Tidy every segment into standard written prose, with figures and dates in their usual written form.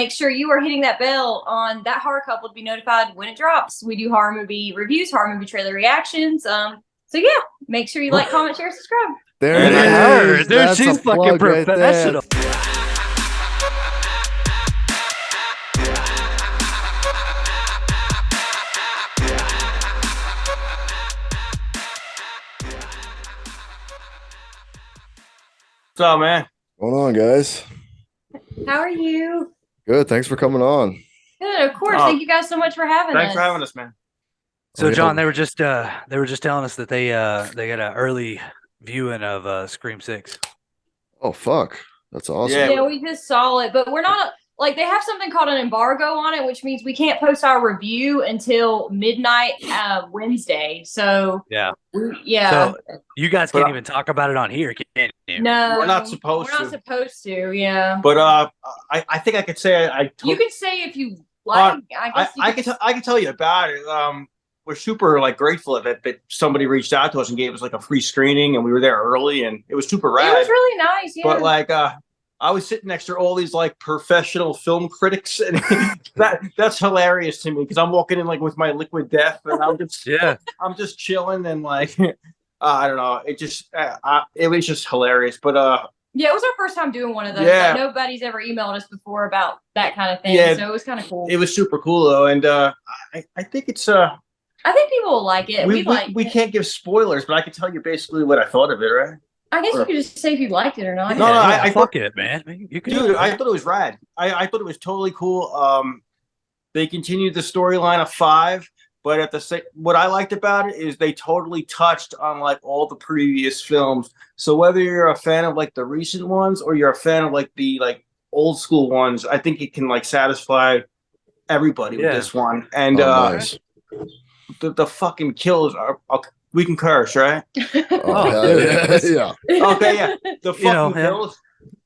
make sure you are hitting that bell on that horror couple to be notified when it drops. We do horror movie reviews, horror movie trailer reactions. So yeah, make sure you like, comment, share, subscribe. There it is. Dude, That's she's a fucking plug right there. professional. What's up, man? What's going on, guys? How are you? Good. Thanks for coming on. Good, of course. Thank you guys so much for having us. Thanks for having us, man. So, John, they were just telling us that they got an early viewing of Scream 6. Oh, fuck. That's awesome. Yeah, we just saw it, but we're not like, they have something called an embargo on it, which means we can't post our review until midnight Wednesday. So yeah. So you guys can't even talk about it on here, can you? No, we're not supposed to. We're not supposed to. Yeah. But I think I could say you can say if you like. I can tell you about it. We're super grateful that somebody reached out to us and gave us a free screening, and we were there early, and it was super rad. It was really nice. Yeah. But I was sitting next to all these professional film critics, and that's hilarious to me because I'm walking in with my Liquid Death, and I'm just I'm just chilling and I don't know, it was just hilarious. But yeah, it was our first time doing one of those. Yeah. Nobody's ever emailed us before about that kind of thing. Yeah, so it was kind of cool. It was super cool though, and I think it's I think people will like it. We can't give spoilers, but I can tell you basically what I thought of it, right? I guess you could just say if you liked it or not. No, I fuck it, man. You can dude, I thought it was rad. I thought it was totally cool. They continued the storyline of 5, but at the same, what I liked about it is they totally touched on all the previous films. So whether you're a fan of the recent ones or you're a fan of the old school ones, I think it can satisfy everybody with this one. And nice. The fucking kills are. We can curse, right? Yeah. Okay, yeah. The fucking kills.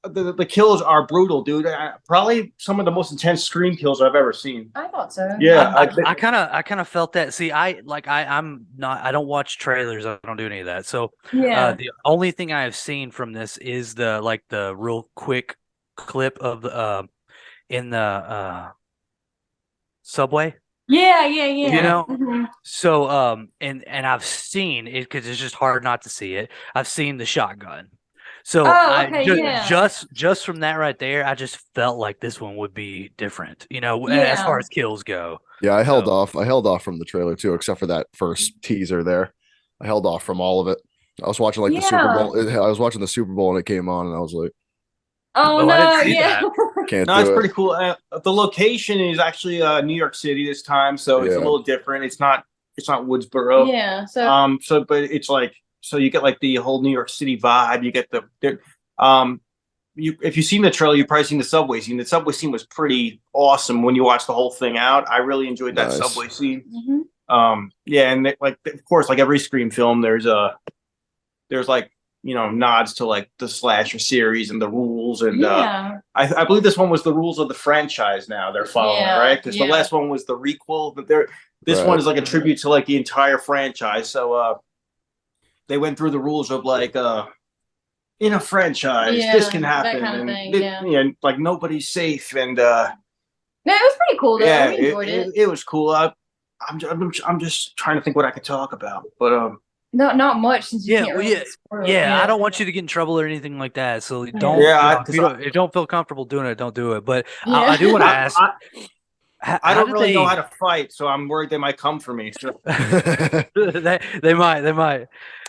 The kills are brutal, dude. Probably some of the most intense Scream kills I've ever seen. I thought so. Yeah, I kind of felt that. See, I'm not. I don't watch trailers. I don't do any of that. So the only thing I have seen from this is the real quick clip of the in the subway. Yeah. You know, so and I've seen it because it's just hard not to see it. I've seen the shotgun, so just from that right there, I just felt like this one would be different. You know, as far as kills go. Yeah, I held off. I held off from the trailer too, except for that first teaser there. I held off from all of it. I was watching the Super Bowl. I was watching the Super Bowl and it came on, and I was like, "Oh no, yeah." Can't no, it's pretty cool. The location is actually New York City this time, so it's a little different. It's not Woodsboro. Yeah. So. But it's so you get the whole New York City vibe. You get if you've seen the trailer, you've probably seen the subway scene. The subway scene was pretty awesome when you watch the whole thing out. I really enjoyed that subway scene. Mm-hmm. Yeah, and of course, every Scream film, there's nods to the slasher series and the rules, and I believe this one was the rules of the franchise. Now they're following, right? Because the last one was the requel, but this one is a tribute to the entire franchise. So they went through the rules of in a franchise, this can happen, that kind of thing, nobody's safe, and it was pretty cool though. Yeah, we enjoyed it. It was cool. I'm just trying to think what I could talk about, but not much since you can't really spoil it. I don't want you to get in trouble or anything like that. So don't. If you don't feel comfortable doing it, don't do it. But I do want to ask. I don't really know how to fight, so I'm worried they might come for me. So. they might.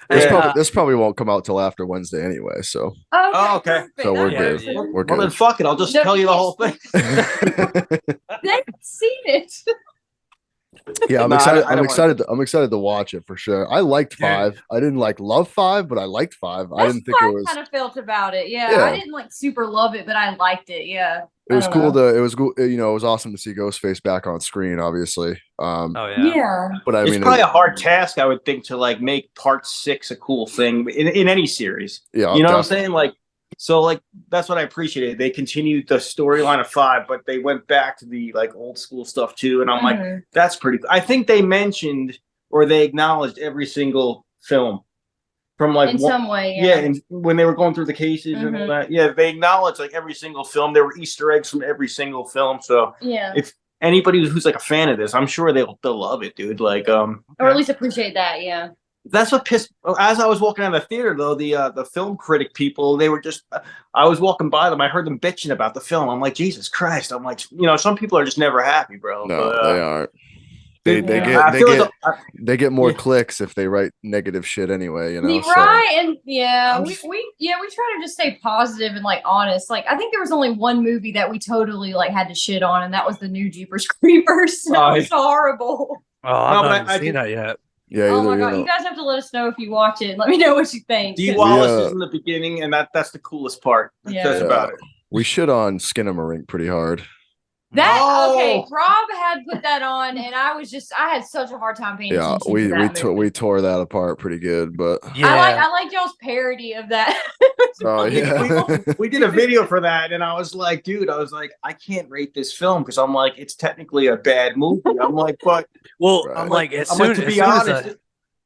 This probably won't come out till after Wednesday anyway. So. Okay. So we're good. We're good. Well, then fuck it. I'll just tell you the whole thing. They've seen it. Yeah, I'm excited. I'm excited to watch it for sure. I liked 5. I didn't love 5, but I liked 5. I didn't think it was. Kind of felt about it. Yeah, I didn't super love it, but I liked it. Yeah. It was cool. It was cool. It was awesome to see Ghostface back on screen. Obviously. Yeah. But it's probably a hard task, I would think, to make part 6 a cool thing in any series. Yeah. You know what I'm saying? So that's what I appreciated. They continued the storyline of 5, but they went back to the old school stuff too. And I'm that's pretty cool. I think they mentioned or they acknowledged every single film. from like in some way. yeah, and when they were going through the cases and all that, yeah, they acknowledged like every single film. There were Easter eggs from every single film. So Yeah. if anybody who's like a fan of this, I'm sure they'll love it, dude. Like Or at least appreciate that. Yeah. that's what pissed. As I was walking out of the theater, though, the film critic people, they were just. I was walking by them. I heard them bitching about the film. I'm like, Jesus Christ! I'm like, some people are just never happy, bro. No, but, they aren't. They Yeah. they get more Yeah. clicks if they write negative shit anyway, you know. You're so- right, and we try to just stay positive and like honest. Like I think there was only one movie that we totally like had to shit on, and that was the new Jeepers Creepers. That was horrible. Oh, I've No, not but even I seen did- that yet. Yeah, Oh either, my you god, know. you guys have to let us know if you watch it. Let me know what you think. Dee 'cause- Wallace Yeah. is in the beginning, and that's the coolest part. Yeah. That's about it. We shit on Skinamarink pretty hard. That okay, No. Rob had put that on, and I had such a hard time paying Yeah, attention we to that movie. we tore that apart pretty good, but Yeah. I like y'all's parody of that. oh yeah. We did a video for that, and I was like, dude, I can't rate this film because I'm like, it's technically a bad movie. I'm like, but Well, Right. I'm like, as I'm soon, like, as soon as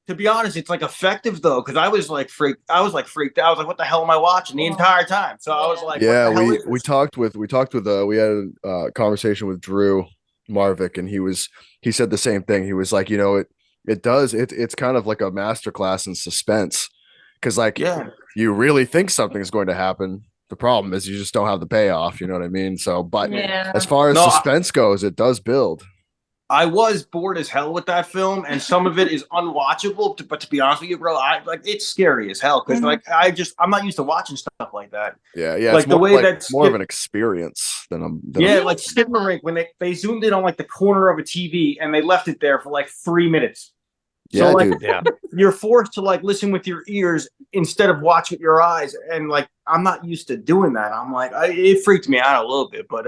to be honest, it's like effective though, because I was like freaked out. I was like, what the hell am I watching the entire time? So I was like, Yeah, what the hell is we this? talked with we had a conversation with Drew Marvick, and he said the same thing. He was like, it's kind of like a masterclass in suspense, because like Yeah. you really think something's going to happen. The problem is you just don't have the payoff. You know what I mean? So, but Yeah. as far as No, suspense goes, it does build. I was bored as hell with that film, and some of it is unwatchable. But to be honest with you, bro, it's scary as hell because Mhm. I'm not used to watching stuff like that. Yeah, yeah. Like it's the more, way like, that more of Skip- an experience than a Yeah, like Skidmarink when they zoomed in on like the corner of a TV and they left it there for like 3 minutes. yeah, like, dude. yeah, You're forced to like listen with your ears instead of watch with your eyes, and like I'm not used to doing that. I'm like, it freaked me out a little bit, but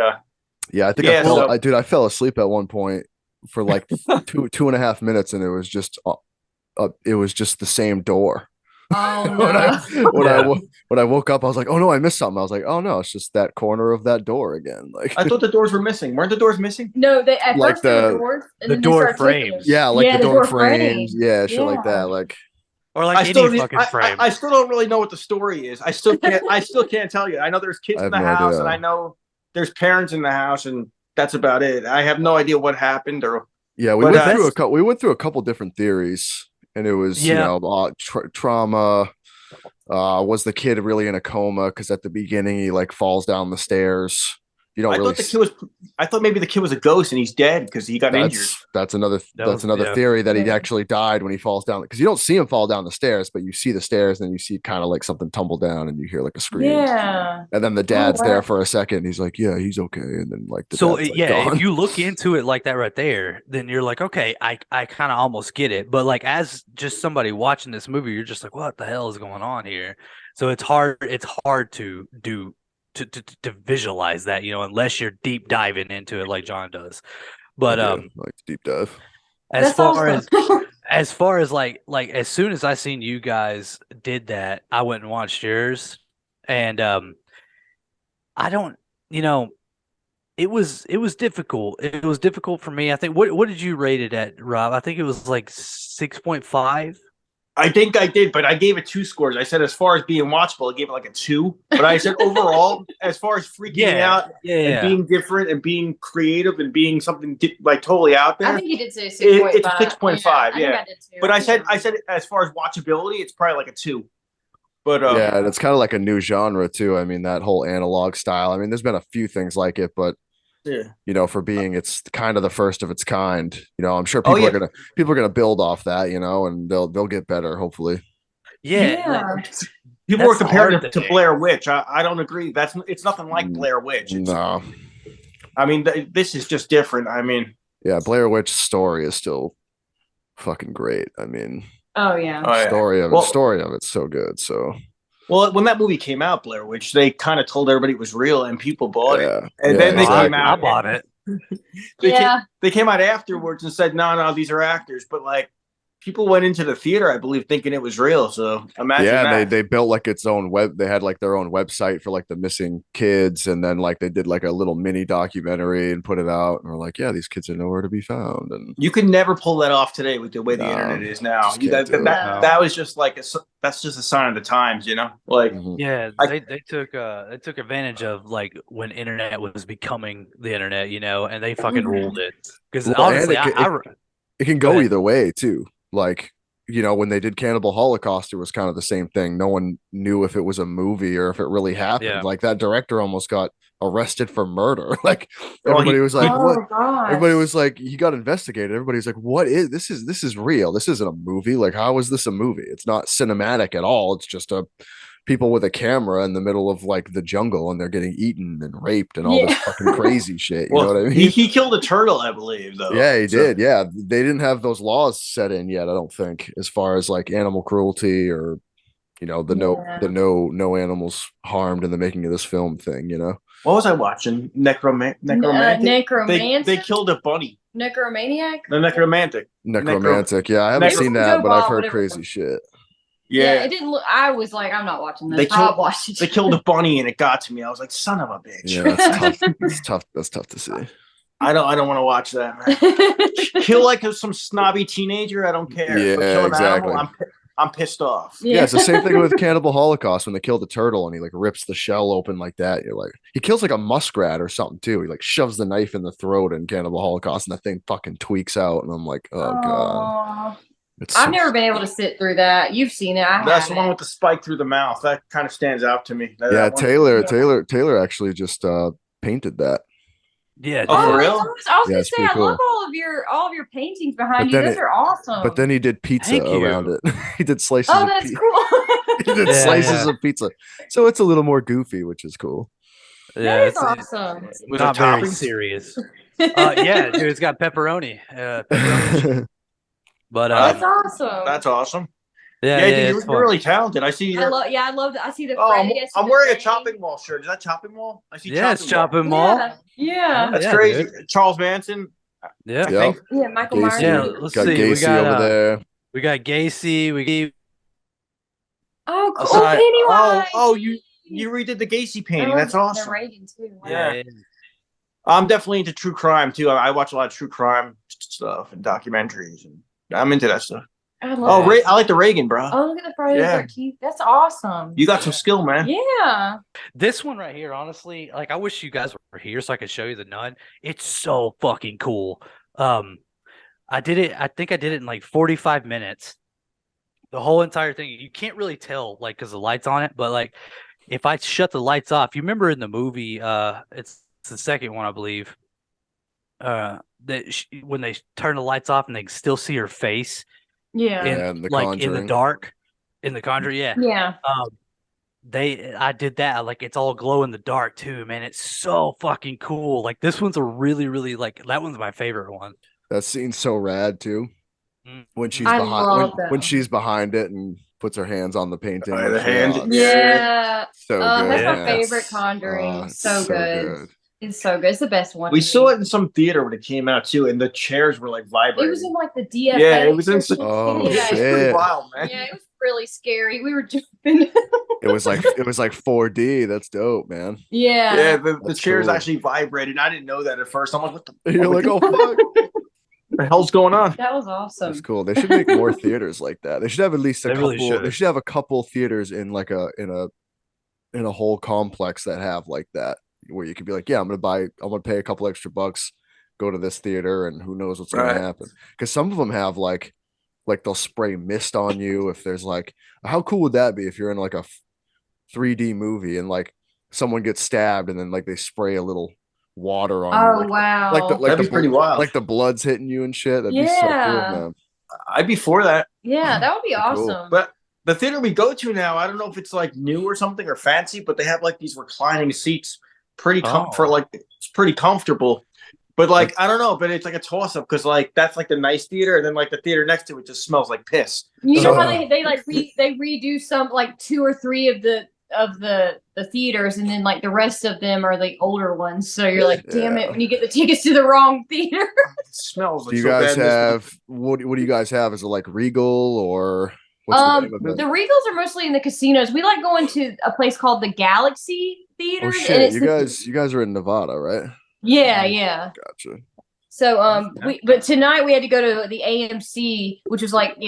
Yeah, I think Yeah, so- I fell asleep at one point for like 2.5 minutes, and it was just the same door. Oh when I no. when I woke up, I was like, oh no, I missed something. I was like, oh no, it's just that corner of that door again. Like I thought the doors were missing. Weren't the doors missing? No, they at Like first they were the- doors, and the then they door started taking frames. them. yeah, like Yeah, the the door door frames, frames. yeah, shit like Yeah. that. Like or like any still need- fucking frame. I still don't really know what the story is. I still can't tell you. I know there's kids I in have the no house, idea. and I know there's parents in the house, and that's about it. I have no idea what happened or yeah, we But went through a couple different theories, and it was Yeah. trauma. Was the kid really in a coma? Because at the beginning he like falls down the stairs. You don't I really. thought the kid was. I thought maybe the kid was a ghost and he's dead because he got injured. That's another Yeah. theory that he Yeah. actually died when he falls down, because you don't see him fall down the stairs, but you see the stairs and you see kind of like something tumble down and you hear like a scream. Yeah. And then the dad's wow. there for a second. He's like, yeah, he's okay. And then like the So dad's, like, yeah, gone. if you look into it like that right there, then you're like, okay, I kind of almost get it. But like as just somebody watching this movie, you're just like, what the hell is going on here? So it's hard to do to visualize that, unless you're deep diving into it like John does. But Yeah, like deep dive. as That's far awesome. as far as like as soon as I seen you guys did that, I went and watched yours, and I don't, it was difficult. It was difficult for me. I think what did you rate it at, Rob? I think it was like 6.5. I think I did, but I gave it 2 scores. I said as far as being watchable, I gave it like a 2. But I said overall, as far as freaking out and being different and being creative and being something like totally out there. I think you did say 6.5. It's 6.5, I think yeah. I did too. But I said as far as watchability, it's probably like a 2. But Yeah, and it's kind of like a new genre too. I mean, that whole analog style. I mean, there's been a few things like it, but yeah. for being it's kind of the first of its kind. I'm sure Oh, people yeah. are gonna build off that, and they'll get better hopefully. Yeah. People were That's the comparing hard it to thing. Blair Witch. I don't agree. It's nothing like Blair Witch. No, I mean, this is just different. I mean, yeah, Blair Witch story is still fucking great. I mean, Oh yeah. oh, yeah. story of it's so good. So Well, when that movie came out, Blair Witch, they kind of told everybody it was real, and people bought it. yeah, And yeah, then they exactly. came out. I bought it. They Yeah. they came out afterwards and said, no, these are actors. But like, people went into the theater, I believe, thinking it was real. So imagine Yeah, that. they built like its own web. They had like their own website for like the missing kids, and then like they did like a little mini documentary and put it out. And we're like, yeah, these kids are nowhere to be found. And You could never pull that off today with the way the No, internet is now. just can't do it. That was just like that's just a sign of the times, Like Mhm. Yeah, I- they took advantage of like when internet was becoming the internet, and they fucking ruled it. Because Well, and honestly, it can Go go ahead. either way too. Like, when they did Cannibal Holocaust, it was kind of the same thing. No one knew if it was a movie or if it really happened. Yeah. Like that director almost got arrested for murder. Like Well, everybody was like, what? Oh gosh. Everybody was like, he got investigated. Everybody's like, what is this? This is real. This isn't a movie. Like, how is this a movie? It's not cinematic at all. It's just people with a camera in the middle of like the jungle and they're getting eaten and raped and all this fucking crazy shit. You know what I mean? He killed a turtle, I believe, though. Yeah, he So- did. Yeah, they didn't have those laws set in yet. I don't think, as far as like animal cruelty or the Yeah. no animals harmed in the making of this film thing. What was I watching? Necromantic. Necromantic. They killed a bunny. Necromaniac. The necromantic. Necromantic. Yeah, I haven't Necro- seen that, but I've heard whatever. crazy shit. Yeah. It didn't look. I was like, I'm not watching this. They killed- I'll watch it. They killed a bunny and it got to me. I was like, son of a bitch. Yeah, that's tough. That's tough. That's tough to see. I don't want to watch that, man. Kill like some snobby teenager, I don't care. Yeah, But kill an exactly. animal, I'm pissed off. Yeah, it's the same thing with Cannibal Holocaust when they kill the turtle and he like rips the shell open like that. You're like, he kills like a muskrat or something too. He like shoves the knife in the throat in Cannibal Holocaust and the thing fucking tweaks out. And I'm like, oh god. Aw. It's I've never been able to sit through that. You've seen it. I That's the haven't. one with the spike through the mouth. That kind of stands out to me. That Yeah, one. Taylor actually just painted that. yeah, Oh, dude. for real? I was Yeah, gonna it's say, pretty I love cool. all of your paintings behind But you. then Those are awesome. But then he did pizza Thank you. around it. He did slices oh, of that's pizza. cool. He did Yeah, slices yeah. of pizza. So it's a little more goofy, which is cool. Yeah, that is it's awesome. Was not it very toppings? serious. Yeah, dude, it's got pepperoni. Pepperoni. But That's awesome. That's awesome. yeah, Yeah, yeah, dude, it's you're fun. really talented. I see. I love that. I see the. Oh, Freddy, I see I'm the wearing a Freddy. chopping mall shirt. Is that chopping mall? I see. Yeah, it's Chopping chopping mall. Yeah. That's Yeah, crazy. dude. Charles Manson. Yeah, I Yep. think. Yeah, Michael Myers. Gacy, Yeah, let's got see, we Gacy got, over there. we got Gacy. Oh, cool. Aside- Pennywise. You redid the Gacy I painting. love That's awesome. The Reagan too. Wow. Yeah. I'm definitely into true crime too. I watch a lot of true crime stuff and documentaries, and I'm into that stuff. I Oh, love I like the Reagan, bro. Oh, look at the Friday Yeah. the 13th. That's awesome. You got some skill, man. Yeah. This one right here, honestly, like I wish you guys were here so I could show you the nun. It's so fucking cool. I did it. I think I did it in like 45 minutes. The whole entire thing. You can't really tell, like, because the lights on it. But like, if I shut the lights off, you remember in the movie, it's the second one, I believe. When they turn the lights off and they can still see her face Yeah. in Yeah, in The like in the Conjuring. dark, in the Conjuring. Yeah. Yeah. I did that, like it's all glow in the dark too, man. It's so fucking cool. Like this one's a really, really like that one's my favorite one. That scene's so rad too. Mm. When she's I behind love when that. she's behind it and puts her hands on the painting. Oh, like, the hand. oh, Yeah. so Oh, good. that's my man. favorite Conjuring. Oh, it's so good. It's so good. It's the best one. We to saw me. it in some theater when it came out too, and the chairs were like vibrating. It was in like the DFA. Yeah, it was in or some- something. Oh, Yeah, it's shit. pretty wild, man. Yeah, it was really scary. We were jumping. It was like 4D. That's dope, man. yeah. Yeah, the That's chairs cool. actually vibrated. I didn't know that at first. I'm like, what the, You're like, oh fuck. what the hell's going on? That was awesome. That's cool. They should make more theaters like that. They should have at least a They couple. really should. They should have a couple theaters in like in a whole complex that have like that, where you could be like, yeah, I'm gonna pay a couple extra bucks, go to this theater, and who knows what's Right. gonna happen. Because some of them have like they'll spray mist on you if there's like, how cool would that be if you're in like a 3D movie and like someone gets stabbed and then like they spray a little water on Oh you, like, wow. That'd be pretty wild. like the blood's hitting you and shit. That'd be so Yeah. cool, man. I'd be for that. yeah, that would be Pretty cool. awesome. But the theater we go to now, I don't know if it's like new or something or fancy, but they have like these reclining seats, for Oh. like it's pretty comfortable. But like I don't know, but it's like a toss up because like that's like the nice theater, and then like the theater next to it just smells like piss. You know how Uh. they like they redo some like 2 or 3 of the of the theaters, and then like the rest of them are the older ones. So you're like, damn it, when you get the tickets to the wrong theater. It smells like Do you so guys bad in this have what do you guys have? Is it like Regal or what's the name of The it? Regals are mostly in the casinos. We like going to a place called the Galaxy Oh Theaters. And shit, it's you guys are in Nevada, right? yeah. Gotcha. So but tonight we had to go to the AMC, which was like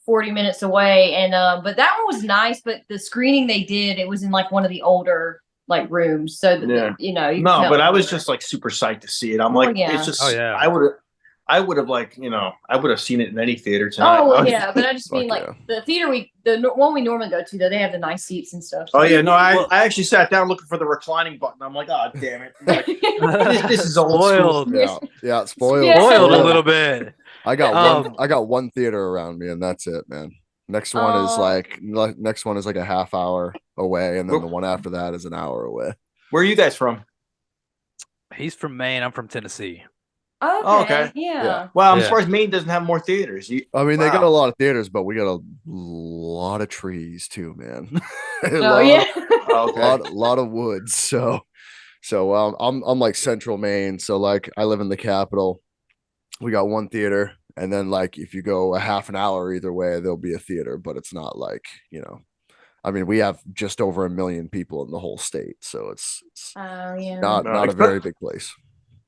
40 minutes away, and but that one was nice. But the screening they did, it was in like one of the older like rooms, so that, you no, but I was just like super psyched to see it. I'm like, yeah. it's just, Oh, yeah. I would have like, I would have seen it in any theater tonight. Oh yeah, but I just mean Fuck like yeah. the theater the one we normally go to, though, they have the nice seats and stuff. Oh yeah, no, I actually sat down looking for the reclining button. I'm like, oh damn it, like, this is old Spoiled. school. Yeah, spoiled. Yeah. Spoiled a little bit. I got one theater around me, and that's it, man. Next one is like a half hour away, and then the one after that is an hour away. Where are you guys from? He's from Maine. I'm from Tennessee. Okay. Oh, okay. Yeah. Well, I'm Yeah. surprised Maine doesn't have more theaters. I mean, they got Wow. a lot of theaters, but we got a lot of trees too, man. Oh yeah. Okay. lot of woods. So I'm like central Maine, so like I live in the capital. We got one theater, and then like if you go a half an hour either way, there'll be a theater, but it's not like, I mean, we have just over 1 million people in the whole state, so it's Oh yeah. not a very big place.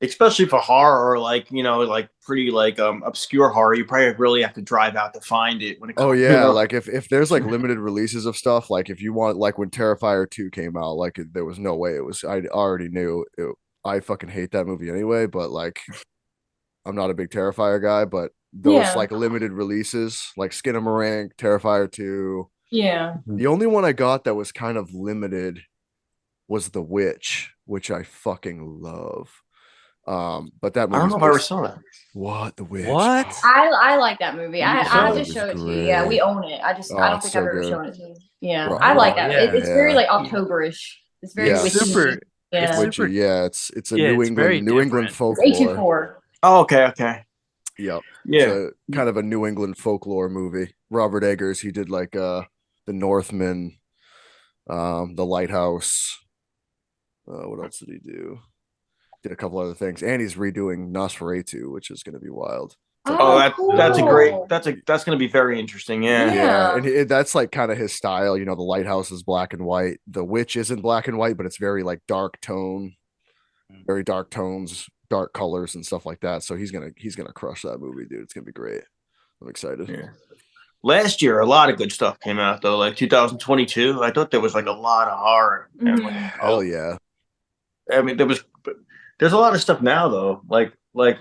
Especially for horror or like like pretty like obscure horror, you probably really have to drive out to find it when it comes. Oh yeah, like if there's like limited releases of stuff, like if you want, like when Terrifier 2 came out, like there was no way I already knew it. I fucking hate that movie anyway, but like I'm not a big Terrifier guy, but those like limited releases like Skinamarink, Terrifier 2. Yeah. The only one I got that was kind of limited was The Witch, which I fucking love. But that movie, I don't know if I ever saw that. What? The Witch? What? I like that movie. I That just was showed it to you. great. Yeah, we own it. I Oh, don't think it's I've so ever good. shown it to you. Yeah, Bro, I like that. yeah. It's very Yeah. like Octoberish. It's very Yeah. witchy. Super. Yeah. Witchy, yeah, it's a Yeah, New it's very England different. It's folklore. A24. Oh, okay. Yep. Yeah. It's a kind of a New England folklore movie. Robert Eggers, he did like The Northman, The Lighthouse. What else did he do? Did a couple other things, and he's redoing Nosferatu, which is going to be wild. Oh, that's a great. cool. That's going to be very interesting. Yeah. Yeah. And that's like kind of his style. The Lighthouse is black and white. The Witch isn't black and white, but it's very like dark tone, very dark tones, dark colors, and stuff like that. So he's gonna crush that movie, dude. It's gonna be great. I'm excited. Yeah. Last year, a lot of good stuff came out though. Like 2022, I thought there was like a lot of horror. And like, Hell yeah. I mean, there's a lot of stuff now though. Like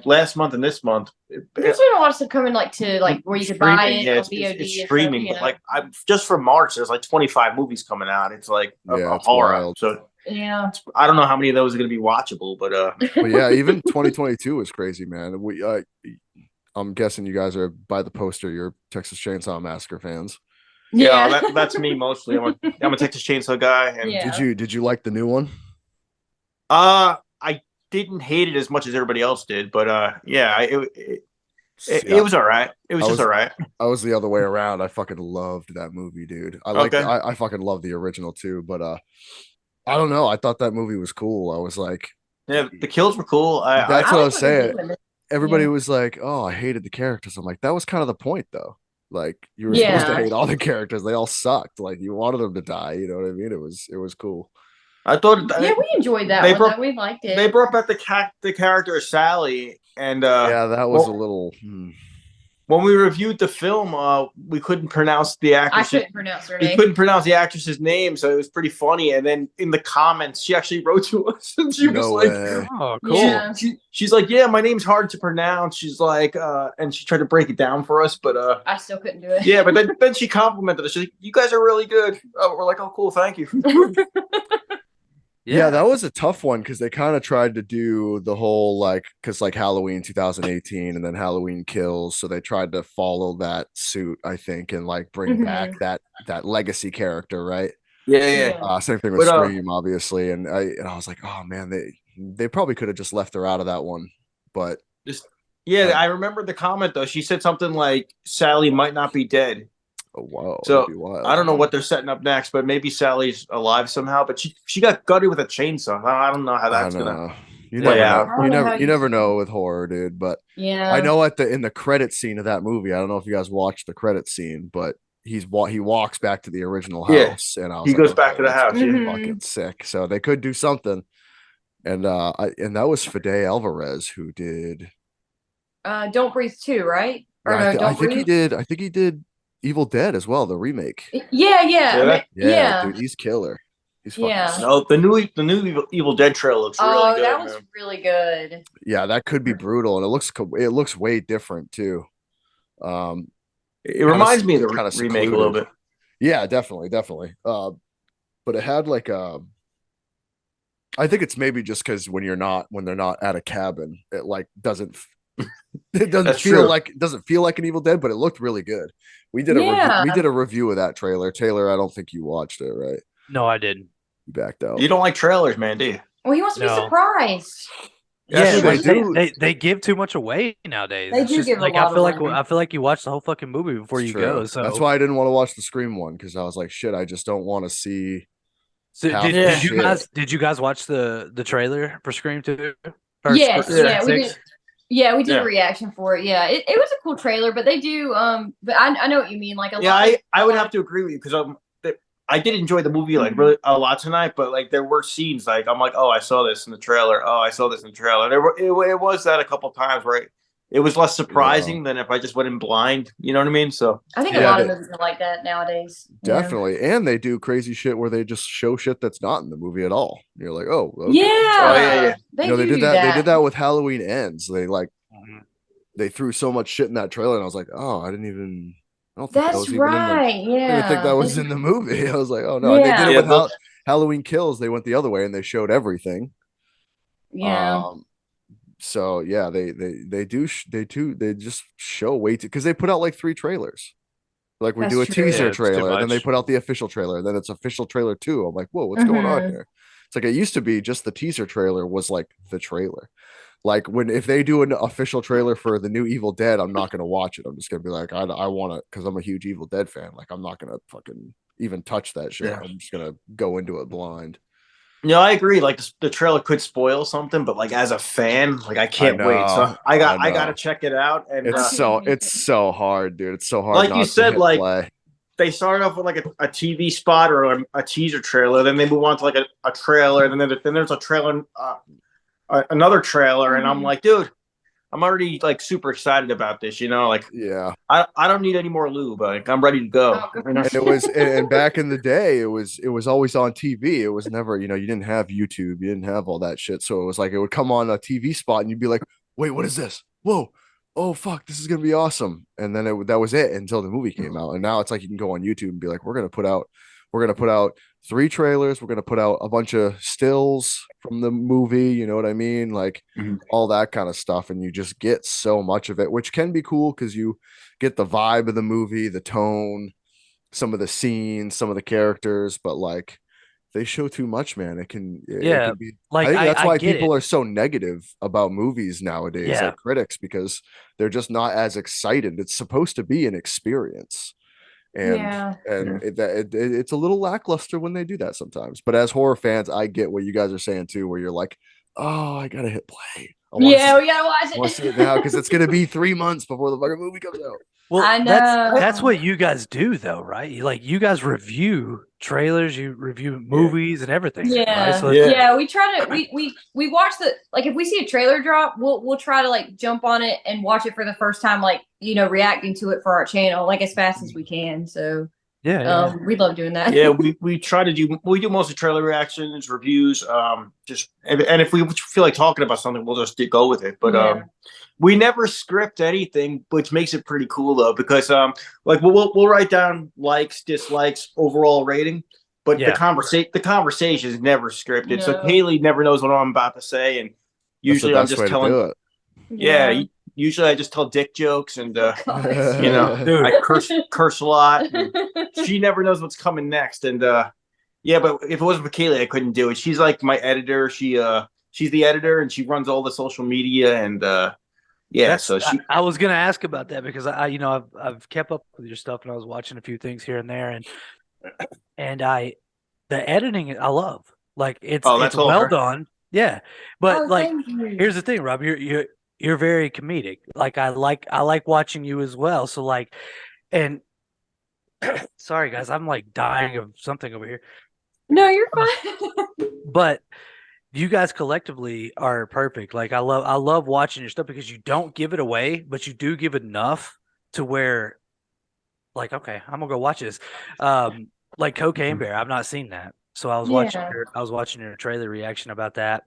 last month and this month. There's been a lot of stuff coming like to like where you could buy it Yeah, on it's VOD. it's and streaming. stuff, But like just for March, there's like 25 movies coming out. It's like Yeah, a it's horror. wild. So yeah. I don't know how many of those are going to be watchable, but But yeah, even 2022 was crazy, man. I'm guessing you guys are by the poster. You're Texas Chainsaw Massacre fans. yeah, that's me mostly. I'm a Texas Chainsaw guy, and Yeah. Did you like the new one? I didn't hate it as much as everybody else did, but yeah, it was all right. It was just all right. I was the other way around. I fucking loved that movie, dude. I fucking love the original too, but I don't know. I thought that movie was cool. I was like, Yeah, the kills were cool. that's what I was saying. doing. Everybody Yeah. was like, "Oh, I hated the characters." I'm like, that was kind of the point, though. Like, you were supposed to Yeah. hate all the characters. They all sucked. Like, you wanted them to die. You know what I mean? It was cool. I thought Yeah, we enjoyed that They one. brought- We liked it. they brought back the character of Sally, and Yeah, that was well, a little. when we reviewed the film, we couldn't pronounce the I actress. couldn't pronounce her We name. couldn't pronounce the actress's name, so it was pretty funny. And then in the comments, she actually wrote to us, and she was No like, way. Oh, cool. Yeah. she's like, yeah, my name's hard to pronounce. She's like, and she tried to break it down for us, but I still couldn't do it. yeah, but then she complimented us. She's like, you guys are really good. We're like, oh, cool, thank you. Yeah, that was a tough one because they kind of tried to do the whole like, because like Halloween 2018 and then Halloween Kills, so they tried to follow that suit, I think, and like bring back that legacy character, right? Yeah. Same thing with But, Scream, obviously, and I was like, oh man, they probably could have just left her out of that one, but Yeah, I remember the comment though. She said something like Sally might not be dead. Oh wow, So that'd be wild. I don't know what they're setting up next, but maybe Sally's alive somehow. But she got gutted with a chainsaw. I don't know how I that's don't gonna know. You play never out. know. I don't know how You you never feel. know with horror, dude. But I Yeah. know in the credit scene of that movie. I don't know if you guys watched the credit scene, but he walks back to the original Yeah. house, and I was He like, goes okay, back to the that's house. Yeah. Mhm. fucking sick. So they could do something. And and that was Fede Alvarez who did. Don't Breathe 2, right? Or no, I Don't think he Breathe. did. I think he did Evil Dead as well, the remake. Yeah, Yeah, that- Yeah, yeah. dude, he's killer. He's fucking Yeah. sick. No, the new Evil Dead trailer looks really Oh, good. that was Man. really good. Yeah, that could be brutal, and it looks way different too. It reminds me of the kind of remake a little bit. Yeah, definitely. But it had like I think it's maybe just because when they're not at a cabin, it like doesn't it doesn't That's feel true. like an Evil Dead, but it looked really good. We did Yeah. a review of that trailer. Taylor, I don't think you watched it, right? No, I didn't. You backed out. You don't like trailers, man, do you? Well, he wants to be No. surprised. Yes, Yeah, they like, do. They give too much away nowadays. They It's do just give a like lot away. I feel like you watch the whole fucking movie before It's you true. go. So That's why I didn't want to watch the Scream one, because I was like, shit, I just don't want to see. So Half did, the did you shit. guys watch the trailer for Scream 2? Yes, yeah, we Six? did. Yeah, we did Yeah. a reaction for it. Yeah, it was a cool trailer, but they do. But I know what you mean. Like a Yeah, lot. I would have to agree with you because I did enjoy the movie like really a lot tonight, but like there were scenes like I'm like, oh, I saw this in the trailer. Oh, I saw this in the trailer. It was that a couple times where it was less surprising than if I just went in blind. You know what I mean? So I think Yeah, a lot of they- movies are like that nowadays. you know? Definitely. And they do crazy shit where they just show shit that's not in the movie at all. You're like, oh, okay. Yeah. Oh, yeah. They You know, do they did do that. that. They did that with Halloween Ends. They like Mhm. they threw so much shit in that trailer, and I was like, oh, I don't think that That's was even right. I didn't Yeah. think that was They- in the movie. I was like, oh no. And they Yeah. did it Yeah, with Halloween Kills. They went the other way and they showed everything. Yeah. So yeah, they just show way too, because they put out like 3 trailers. Like we That's do a true. teaser Yeah, it's too trailer, then they much. put out the official trailer, then it's official trailer 2. I'm like, whoa, what's going on Mhm. here? It's like it used to be just the teaser trailer was like the trailer. Like if they do an official trailer for the new Evil Dead, I'm not gonna watch it. I'm just gonna be like, I want to, because I'm a huge Evil Dead fan. Like I'm not gonna fucking even touch that shit. Yeah. I'm just gonna go into it blind. I agree. Like the trailer could spoil something, but like as a fan, like I can't wait. So know, I I gotta know. check it out. And It's so hard, dude. It's so hard. Like not you to said, hit like play. they started off with like a TV spot or a teaser trailer, then they move on to like a trailer, and then there's a trailer, another trailer, and I'm like, dude, I'm already like super excited about this. Like Yeah. I don't need any more lube. Like I'm ready to go. Oh, You know? And it was and back in the day, it was always on TV. It was never, you didn't have YouTube, you didn't have all that shit. So it was like it would come on a TV spot and you'd be like, wait, what is this? Whoa, oh fuck, this is gonna be awesome. And then that was it until the movie came out. And now it's like you can go on YouTube and be like, we're gonna put out 3 trailers, we're gonna put out a bunch of stills from the movie, you know what I mean? Like all that kind of stuff, and you just get so much of it, which can be cool because you get the vibe of the movie, the tone, some of the scenes, some of the characters, but like they show too much, man. It can be like I think that's why get people it. are so negative about movies nowadays, Yeah. like critics, because they're just not as excited. It's supposed to be an experience. And Yeah. it's a little lackluster when they do that sometimes. But as horror fans, I get what you guys are saying too, where you're like, oh, I gotta hit play. Yeah, we gotta I want watch to see it. it now because it's gonna be 3 months before the fucking movie comes out. Well, I that's know. what you guys do, though, right? You guys review trailers, you review movies and everything. Yeah. Right? So Yeah. Yeah, we try to we watch the, like, if we see a trailer drop, we'll try to like jump on it and watch it for the first time, like, reacting to it for our channel, like as fast as we can. So yeah. we love doing that. Yeah, we try to do mostly trailer reactions, reviews, just and if we feel like talking about something, we'll just go with it. But Yeah. we never script anything, which makes it pretty cool though, because like we'll write down likes, dislikes, overall rating, but Yeah. the conversation is never scripted. So No. Kaylee never knows what I'm about to say, and usually I'm That's the just best way to telling. do it. Yeah, usually I just tell dick jokes and Dude. I curse a lot. And she never knows what's coming next, and yeah, but if it wasn't for Kaylee, I couldn't do it. She's like my editor. She's the editor, and she runs all the social media, and Yeah, so I was gonna ask about that because I've kept up with your stuff and I was watching a few things here and there and the editing I love. Like it's all well her. done. Yeah. But like thank you. here's the thing, Rob, you're very comedic. Like I like watching you as well. So like and sorry guys, I'm like dying of something over here. No, you're fine. But you guys collectively are perfect. Like I love watching your stuff because you don't give it away, but you do give enough to where like, okay, I'm gonna go watch this. Like Cocaine Bear, I've not seen that. So I was watching your trailer reaction about that.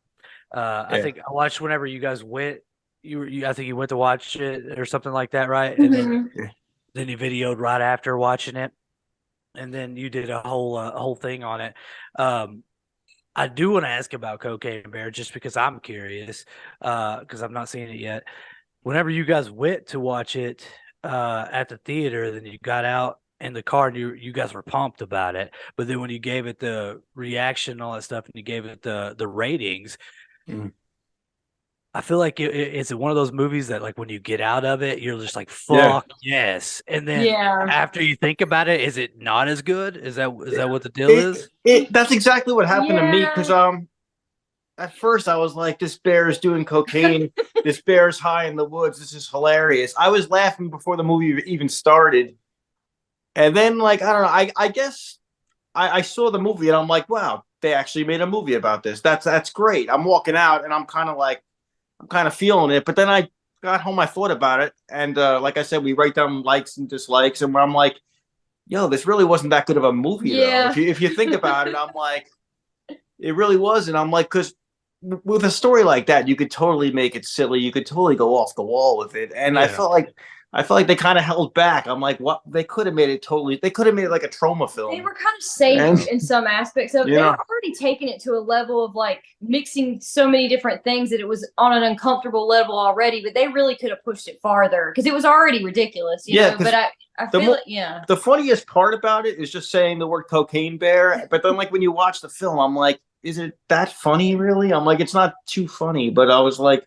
I think I watched whenever you guys went. I think you went to watch it or something like that, right? And then you videoed right after watching it, and then you did a whole thing on it. I do want to ask about Cocaine Bear just because I'm curious, because I've not seen it yet. Whenever you guys went to watch it at the theater, then you got out in the car and you guys were pumped about it. But then when you gave it the reaction and all that stuff and you gave it the ratings, I feel like it's one of those movies that like when you get out of it, you're just like, fuck yes. And then after you think about it, is it not as good? Is that what the deal is? That's exactly what happened to me because at first I was like, this bear is doing cocaine. This bear is high in the woods. This is hilarious. I was laughing before the movie even started. And then like, I don't know, I guess I saw the movie and I'm like, wow, they actually made a movie about this. That's great. I'm walking out and I'm kind of feeling it. But then I got home, I thought about it. And like I said, we write down likes and dislikes. And where I'm like, yo, this really wasn't that good of a movie, though. If you think about it, I'm like, it really wasn't. I'm like, because with a story like that, you could totally make it silly. You could totally go off the wall with it. And I felt like they kind of held back. I'm like, what? They could have made it like a trauma film. They were kind of safe in some aspects of it. They were already taking it to a level of like mixing so many different things that it was on an uncomfortable level already, but they really could have pushed it farther because it was already ridiculous, you know? But I feel the funniest part about it is just saying the word Cocaine Bear. But then like when you watch the film, I'm like, is it that funny really? I'm like, it's not too funny, but I was like,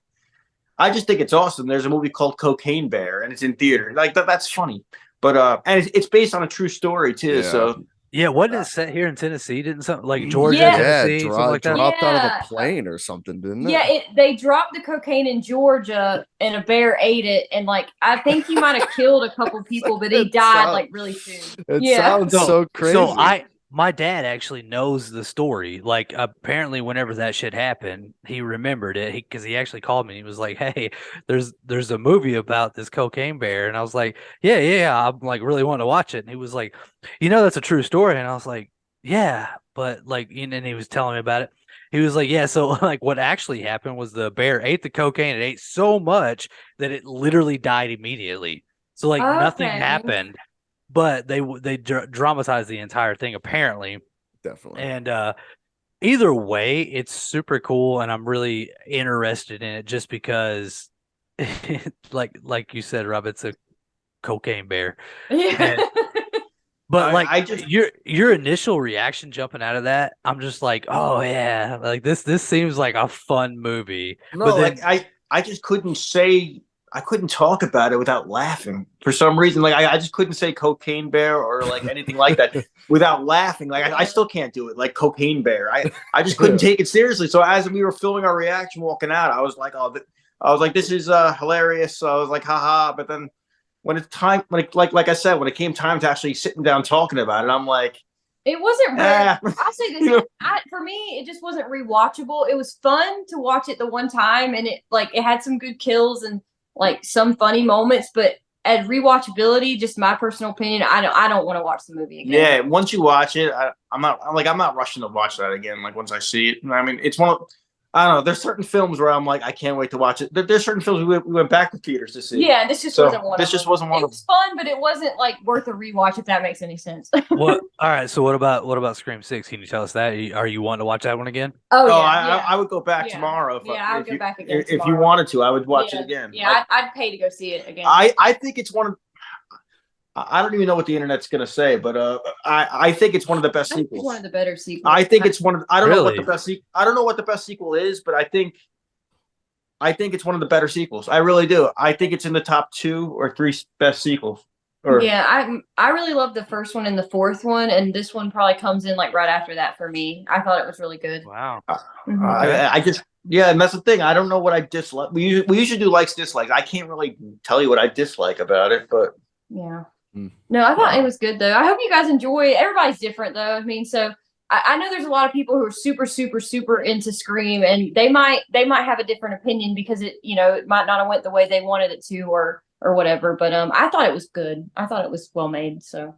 I just think it's awesome. There's a movie called Cocaine Bear, and it's in theater. Like that's funny, but and it's based on a true story too. So wasn't it set here in Tennessee? Didn't something like Georgia, Tennessee, something like that? Dropped out of a plane or something, didn't it? Yeah, they dropped the cocaine in Georgia, and a bear ate it, and like I think he might have killed a couple people, but he died like really soon. It sounds so crazy. So my dad actually knows the story. Like apparently whenever that shit happened, he remembered it because he actually called me. He was like, hey, there's a movie about this Cocaine Bear. And I was like, yeah. I'm like really wanting to watch it. And he was like, that's a true story. And I was like, yeah, but like, and he was telling me about it. He was like, yeah, so like what actually happened was the bear ate the cocaine. It ate so much that it literally died immediately. So like nothing happened. But they dramatized the entire thing apparently. Definitely. And either way, it's super cool, and I'm really interested in it just because, like you said, Rob, it's a cocaine bear. Yeah. But like your initial reaction jumping out of that, I'm just like, oh yeah, like this seems like a fun movie. No, but then, like I just I couldn't talk about it without laughing for some reason. Like I just couldn't say Cocaine Bear or like anything like that without laughing. Like I still can't do it. Like Cocaine Bear, I just couldn't take it seriously. So as we were filming our reaction walking out, I was like, this is hilarious. So I was like, haha. But then when it's time, like I said, when it came time to actually sitting down talking about it, I'm like, it wasn't. I'll say this: for me, it just wasn't rewatchable. It was fun to watch it the one time, and it had some good kills and like some funny moments, but at rewatchability, just my personal opinion, I don't want to watch the movie again. Yeah, once you watch it, I'm not rushing to watch that again. Like once I see it, I mean, it's one of, I don't know. There's certain films where I'm like, I can't wait to watch it. There's certain films we went back to theaters to see. Yeah, this just wasn't one. This just wasn't one. It was fun, but it wasn't like worth a rewatch if that makes any sense. What? All right. So what about Scream 6? Can you tell us that? Are you wanting to watch that one again? Oh, I would go back tomorrow. I would go back again. If you wanted to, I would watch it again. Yeah, I'd pay to go see it again. I think it's one of. I don't even know what the internet's gonna say, but I think it's one of the best sequels. It's one of the better sequels. I think it's one of. I don't know what the best. I don't know what the best sequel is, but I think I think it's one of the better sequels. I really do. I think it's in the top 2 or 3 best sequels. I really love the first one and the fourth one, and this one probably comes in like right after that for me. I thought it was really good. Wow. I just and that's the thing. I don't know what I dislike. We usually do likes dislikes. I can't really tell you what I dislike about it, but yeah. No, I thought it was good though. I hope you guys enjoy it. Everybody's different though. I mean, so I know there's a lot of people who are super, super, super into Scream, and they might have a different opinion because it might not have went the way they wanted it to, or whatever. But I thought it was good. I thought it was well made. So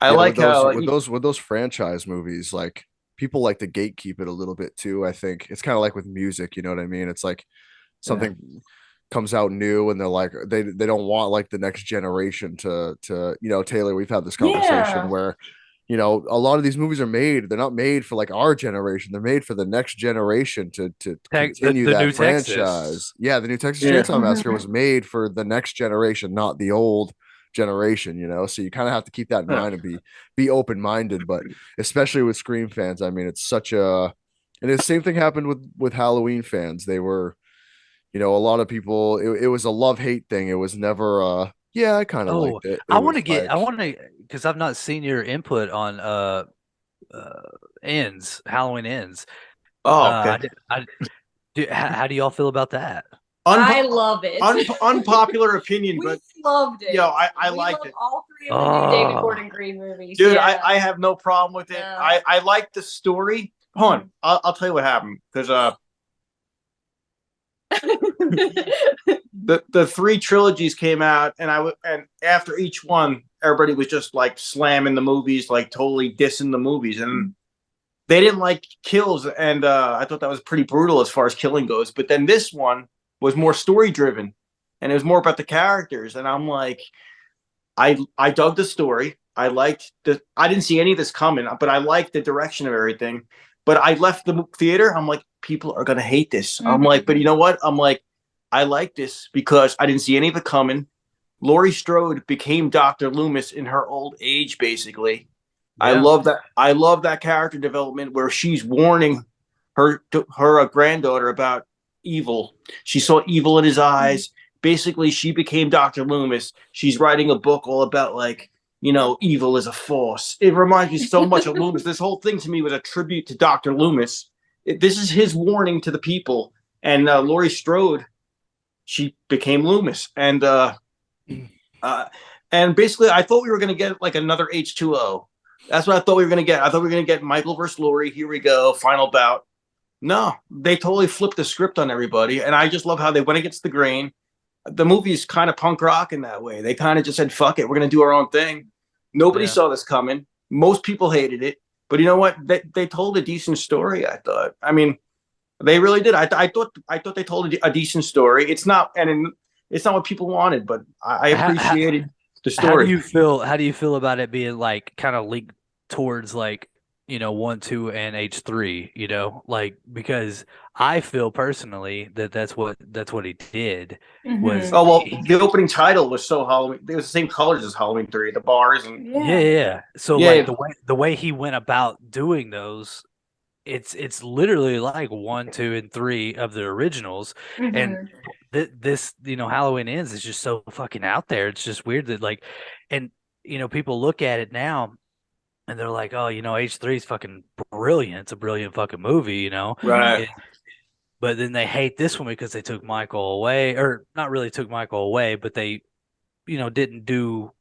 I like how with those franchise movies, like people like to gatekeep it a little bit too. I think it's kind of like with music, you know what I mean? It's like something comes out new and they're like they don't want like the next generation to Taylor, we've had this conversation where a lot of these movies are made, they're not made for like our generation, they're made for the next generation to continue the that new franchise. Texas. The new Texas Chainsaw Massacre was made for the next generation, not the old generation, so you kind of have to keep that in mind and be open-minded. But especially with Scream fans, I mean, it's such a, and the same thing happened with Halloween fans. They were a lot of people, it was a love-hate thing. It was never I kind of liked it. I want to because I've not seen your input on Halloween Ends. okay. How do y'all feel about that? I love it. Unpopular opinion, we but loved it. I liked it. All 3 of the new David Gordon Green movies, dude. I have no problem with it. No. I like the story. Hold on, I'll tell you what happened, because the 3 trilogies came out, and after each one, everybody was just like slamming the movies, like totally dissing the movies, and they didn't like kills, and I thought that was pretty brutal as far as killing goes. But then this one was more story driven, and it was more about the characters, and I'm like, I dug the story. I didn't see any of this coming, but I liked the direction of everything. But I left the theater. I'm like, people are gonna hate this. I'm like, but you know what? I'm like, I like this because I didn't see any of it coming. Laurie Strode became Dr. Loomis in her old age, basically. Yeah. I love that character development where she's warning her granddaughter about evil. She saw evil in his eyes. Basically, she became Dr. Loomis. She's writing a book all about like, evil is a force. It reminds me so much of Loomis. This whole thing to me was a tribute to Dr. Loomis. This is his warning to the people. And Laurie Strode, she became Loomis. And basically, I thought we were going to get like another H2O. That's what I thought we were going to get. I thought we were going to get Michael versus Laurie. Here we go. Final bout. No, they totally flipped the script on everybody. And I just love how they went against the grain. The movie's kind of punk rock in that way. They kind of just said, fuck it, we're going to do our own thing. Nobody saw this coming. Most people hated it. But you know what? They told a decent story, I thought. I mean, they really did. I thought they told a decent story. It's not what people wanted, but I appreciated the story. How do you feel about it being like kind of linked towards like 1, 2, and H3, like, because I feel personally that's what he did was. Oh, well, the opening title was so Halloween. It was the same colors as Halloween 3, the bars and So like the way he went about doing those, it's literally like 1, 2, and 3 of the originals, and this Halloween Ends is just so fucking out there. It's just weird that like, and people look at it now. And they're like, oh, H3 is fucking brilliant. It's a brilliant fucking movie, Right. But then they hate this one because they took Michael away, or not really took Michael away, but they, didn't do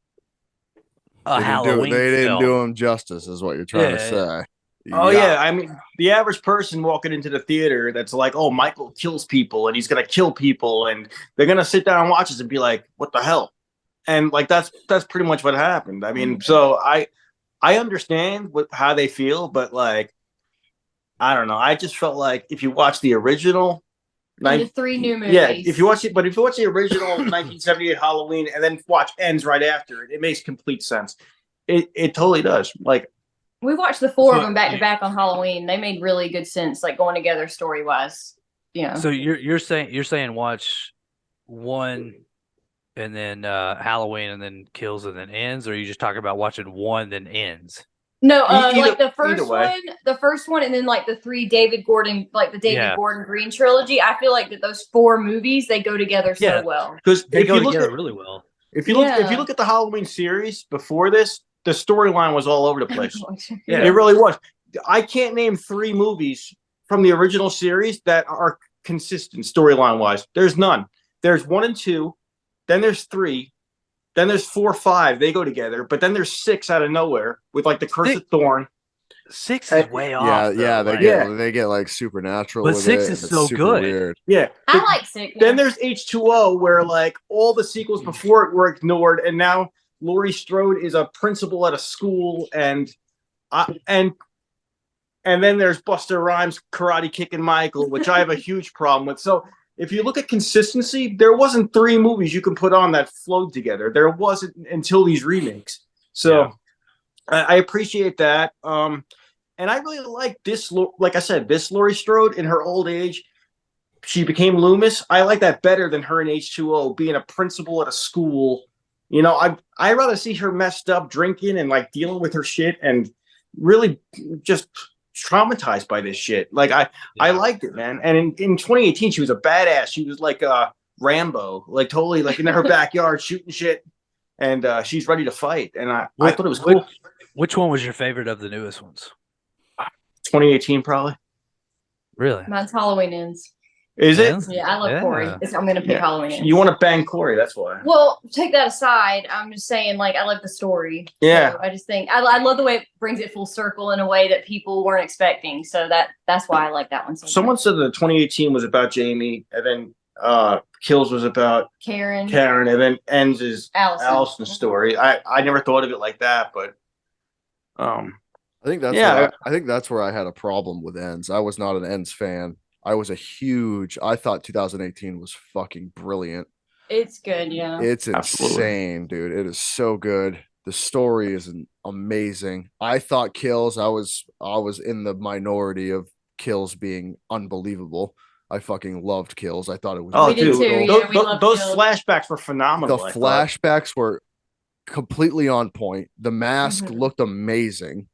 Halloween. They didn't do him justice, is what you're trying to say. Oh yeah, I mean, the average person walking into the theater that's like, oh, Michael kills people and he's gonna kill people, and they're gonna sit down and watch this and be like, what the hell? And like that's pretty much what happened. I mean, so I understand how they feel, but like, I don't know. I just felt like if you watch the original, the 3 new movies, if you watch the original 1978 Halloween and then watch Ends right after it, it makes complete sense. It totally does. Like, we watched the 4 of them back to back on Halloween. They made really good sense, like going together story wise. So you're saying watch 1. And then Halloween, and then Kills, and then Ends, or are you just talking about watching 1 then Ends? No, Either- like the first one, and then like the three David Gordon, like the David Gordon Green trilogy. I feel like that those four movies they go together so well. Because They go together really well. If you look at the Halloween series before this, the storyline was all over the place. Yeah. It really was. I can't name 3 movies from the original series that are consistent storyline wise. There's none. There's 1 and 2, then there's 3, then there's 4, 5. They go together, but then there's 6 out of nowhere with like the Curse of Thorn. 6 is way off. They get like supernatural. But with 6 it, is and so it's super good. Weird. Yeah, I like 6. Then there's H2O, where like all the sequels before it were ignored, and now Laurie Strode is a principal at a school, and then there's Buster Rhymes karate kicking Michael, which I have a huge problem with. So if you look at consistency, there wasn't 3 movies you can put on that flowed together. There wasn't until these remakes. So I appreciate that. And I really like this. Like I said, this Laurie Strode in her old age, she became Loomis. I like that better than her in H2O being a principal at a school. You know, I'd rather see her messed up drinking and like dealing with her shit and really just traumatized by this shit. Like I liked it, man. And in 2018, she was a badass. She was like Rambo, like totally like in her backyard shooting shit, and she's ready to fight. And I thought it was cool. Which one was your favorite of the newest ones? 2018, probably. Really? Mine's Halloween Ends. Is it? Yeah, I love Corey. I'm gonna pick Halloween Ends. You want to bang Corey? That's why. Well, take that aside. I'm just saying, like, I love the story. Yeah. So I just think I love the way it brings it full circle in a way that people weren't expecting. So that's why I like that one so much. Someone said that 2018 was about Jamie, and then Kills was about Karen, and then Ends is Allison's Mm-hmm. story. I never thought of it like that, but I think that's I think that's where I had a problem with Ends. I was not an Ends fan. I thought 2018 was fucking brilliant. It's good, yeah. It's insane, dude. It is so good. The story is amazing. I thought Kills, I was in the minority of Kills being unbelievable. I fucking loved Kills. I thought it was we did too. Those flashbacks were phenomenal. The flashbacks were completely on point. The mask looked amazing.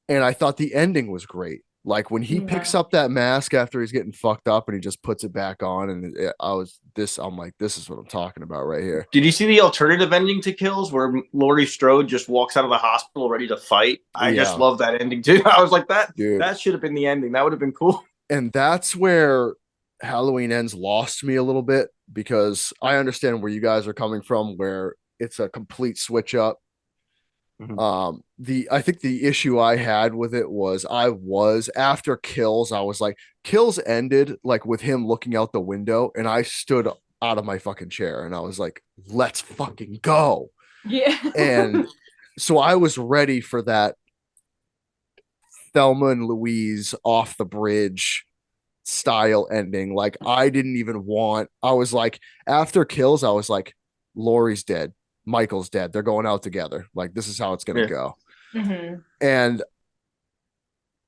And I thought the ending was great. Like when he picks up that mask after he's getting fucked up and he just puts it back on, and I'm like, this is what I'm talking about right here. Did you see the alternative ending to Kills where Laurie Strode just walks out of the hospital ready to fight? I just love that ending too. I was like, that should have been the ending. That would have been cool. And that's where Halloween Ends lost me a little bit, because I understand where you guys are coming from, where it's a complete switch up. I think the issue I had with it was after Kills, I was like, Kills ended like with him looking out the window, and I stood out of my fucking chair and I was like, let's fucking go. Yeah. And so I was ready for that Thelma and Louise off the bridge style ending. Like I was like, after Kills, I was like, Laurie's dead, Michael's dead, they're going out together, like this is how it's gonna go. And